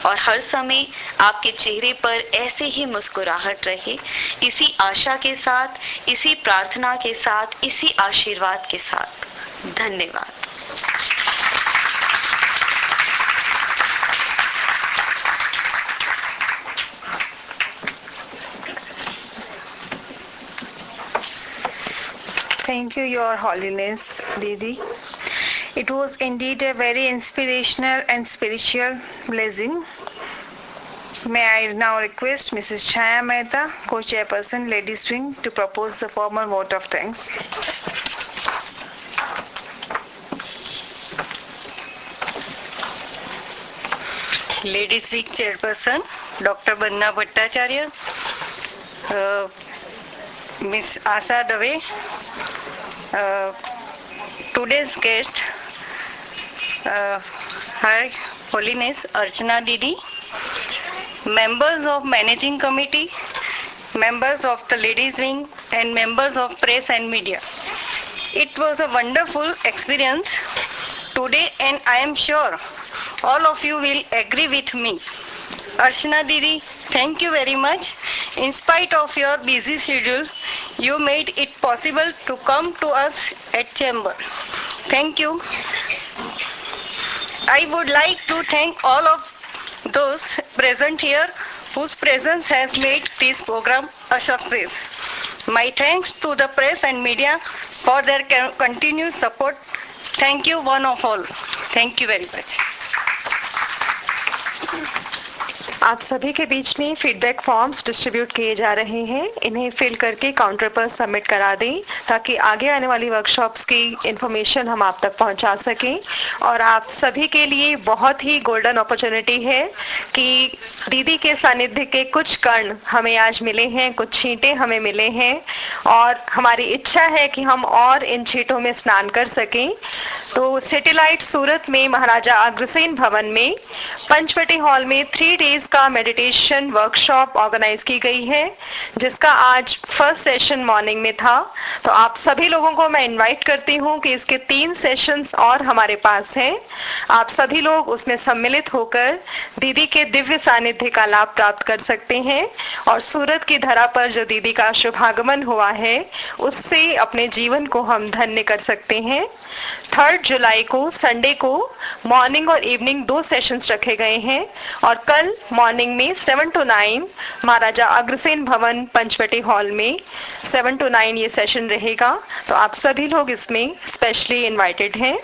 और हर समय आपके चेहरे पर ऐसे ही मुस्कुराहट रहे. इसी आशा के साथ, इसी प्रार्थना के साथ, इसी आशीर्वाद के साथ. धन्यवाद. Thank you, Your Holiness, Didi. It was indeed a very inspirational and spiritual blessing. May I now request Mrs. Chaya Mehta, Co-Chairperson, Ladies Wing, to propose the formal vote of thanks. Ladies Week Chairperson, Dr. Bandna Bhattacharya, Miss Asa Dave, today's guest, Her Holiness Archana Didi, members of Managing Committee, members of the Ladies Wing and members of press and media. It was a wonderful experience today and I am sure all of you will agree with me. Archana Didi, thank you very much. In spite of your busy schedule, you made it possible to come to us at Chamber. Thank you. I would like to thank all of those present here whose presence has made this program a success. My thanks to the press and media for their continued support. Thank you one of all. Thank you very much. आप सभी के बीच में feedback forms distribute किए जा रहे हैं। इन्हें fill करके काउंटर पर सबमिट करा दें ताकि आगे आने वाली वर्कशॉप्स की इंफॉर्मेशन हम आप तक पहुंचा सकें। और आप सभी के लिए बहुत ही गोल्डन अपॉर्चुनिटी है कि दीदी के सानिध्य के कुछ कण हमें आज मिले हैं, कुछ छींटे हमें मिले हैं और हमारी इच्छा है कि हम और इन छींटों में स्नान कर सकें। तो सैटेलाइट सूरत में महाराजा अग्रसेन भवन में पंचवटी हॉल में 3 डेज का मेडिटेशन वर्कशॉप ऑर्गेनाइज की गई है, जिसका आज फर्स्ट सेशन मॉर्निंग में था। तो आप सभी लोगों को मैं इनवाइट करती हूं कि इसके 3 सेशंस और हमारे पास हैं। आप सभी लोग उसमें सम्मिलित होकर दीदी के दिव्य सानिध्य का लाभ प्राप्त कर सकते हैं और सूरत की धरा पर जो दीदी का शुभागमन हुआ है उससे अपने जीवन को हम धन्य कर सकते हैं। 3 जुलाई को संडे को मॉर्निंग और इवनिंग 2 सेशंस रखे गए हैं और कल मॉर्निंग में 7 to 9 महाराजा अग्रसेन भवन पंचवटी हॉल में 7 to 9 ये सेशन रहेगा। तो आप सभी लोग इसमें स्पेशली इनवाइटेड हैं।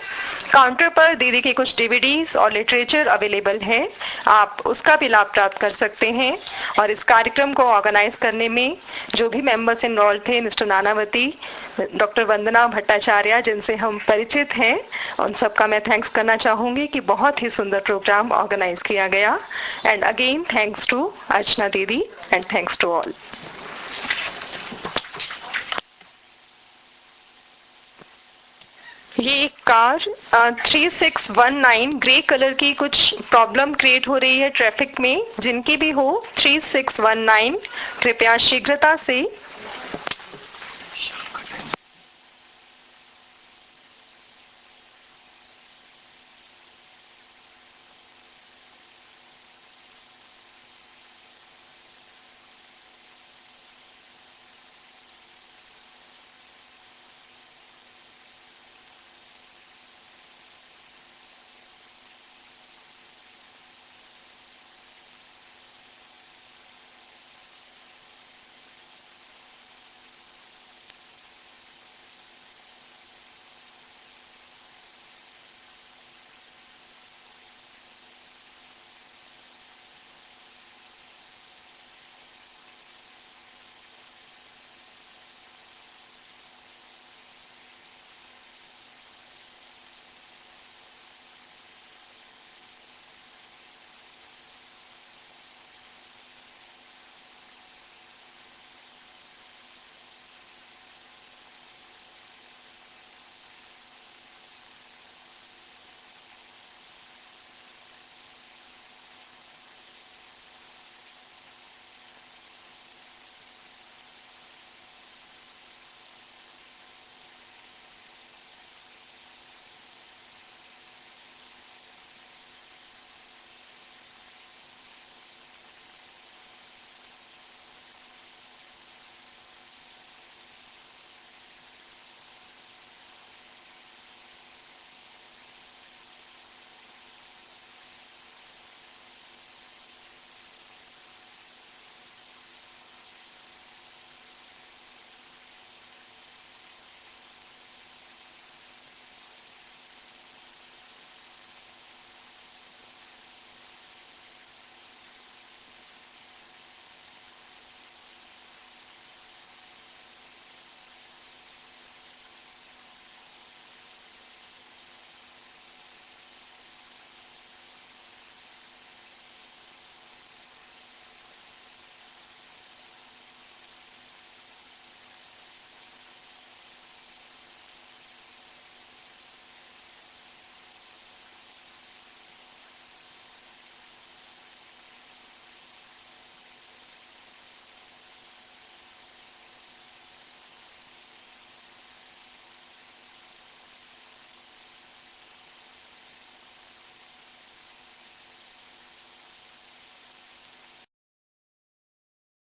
काउंटर पर दीदी के कुछ डीवीडीज और लिटरेचर अवेलेबल है, आप उसका भी लाभ प्राप्त कर सकते हैं। और इस कार्यक्रम को ऑर्गेनाइज करने में जो भी मेंबर्स इन्वॉल्व थे, मिस्टर नानावती, डॉक्टर वंदना भट्टाचार्य जिनसे हम परिचित हैं, उन सबका मैं थैंक्स करना चाहूँगी कि बहुत ही सुंदर प्रोग्राम ऑर्गेनाइज किया गया। एंड अगेन थैंक्स टू अर्चना दीदी एंड थैंक्स टू ऑल। ये एक कार 3619 ग्रे कलर की कुछ प्रॉब्लम क्रिएट हो रही है ट्रैफिक में। जिनकी भी हो 3619 कृपया शीघ्रता से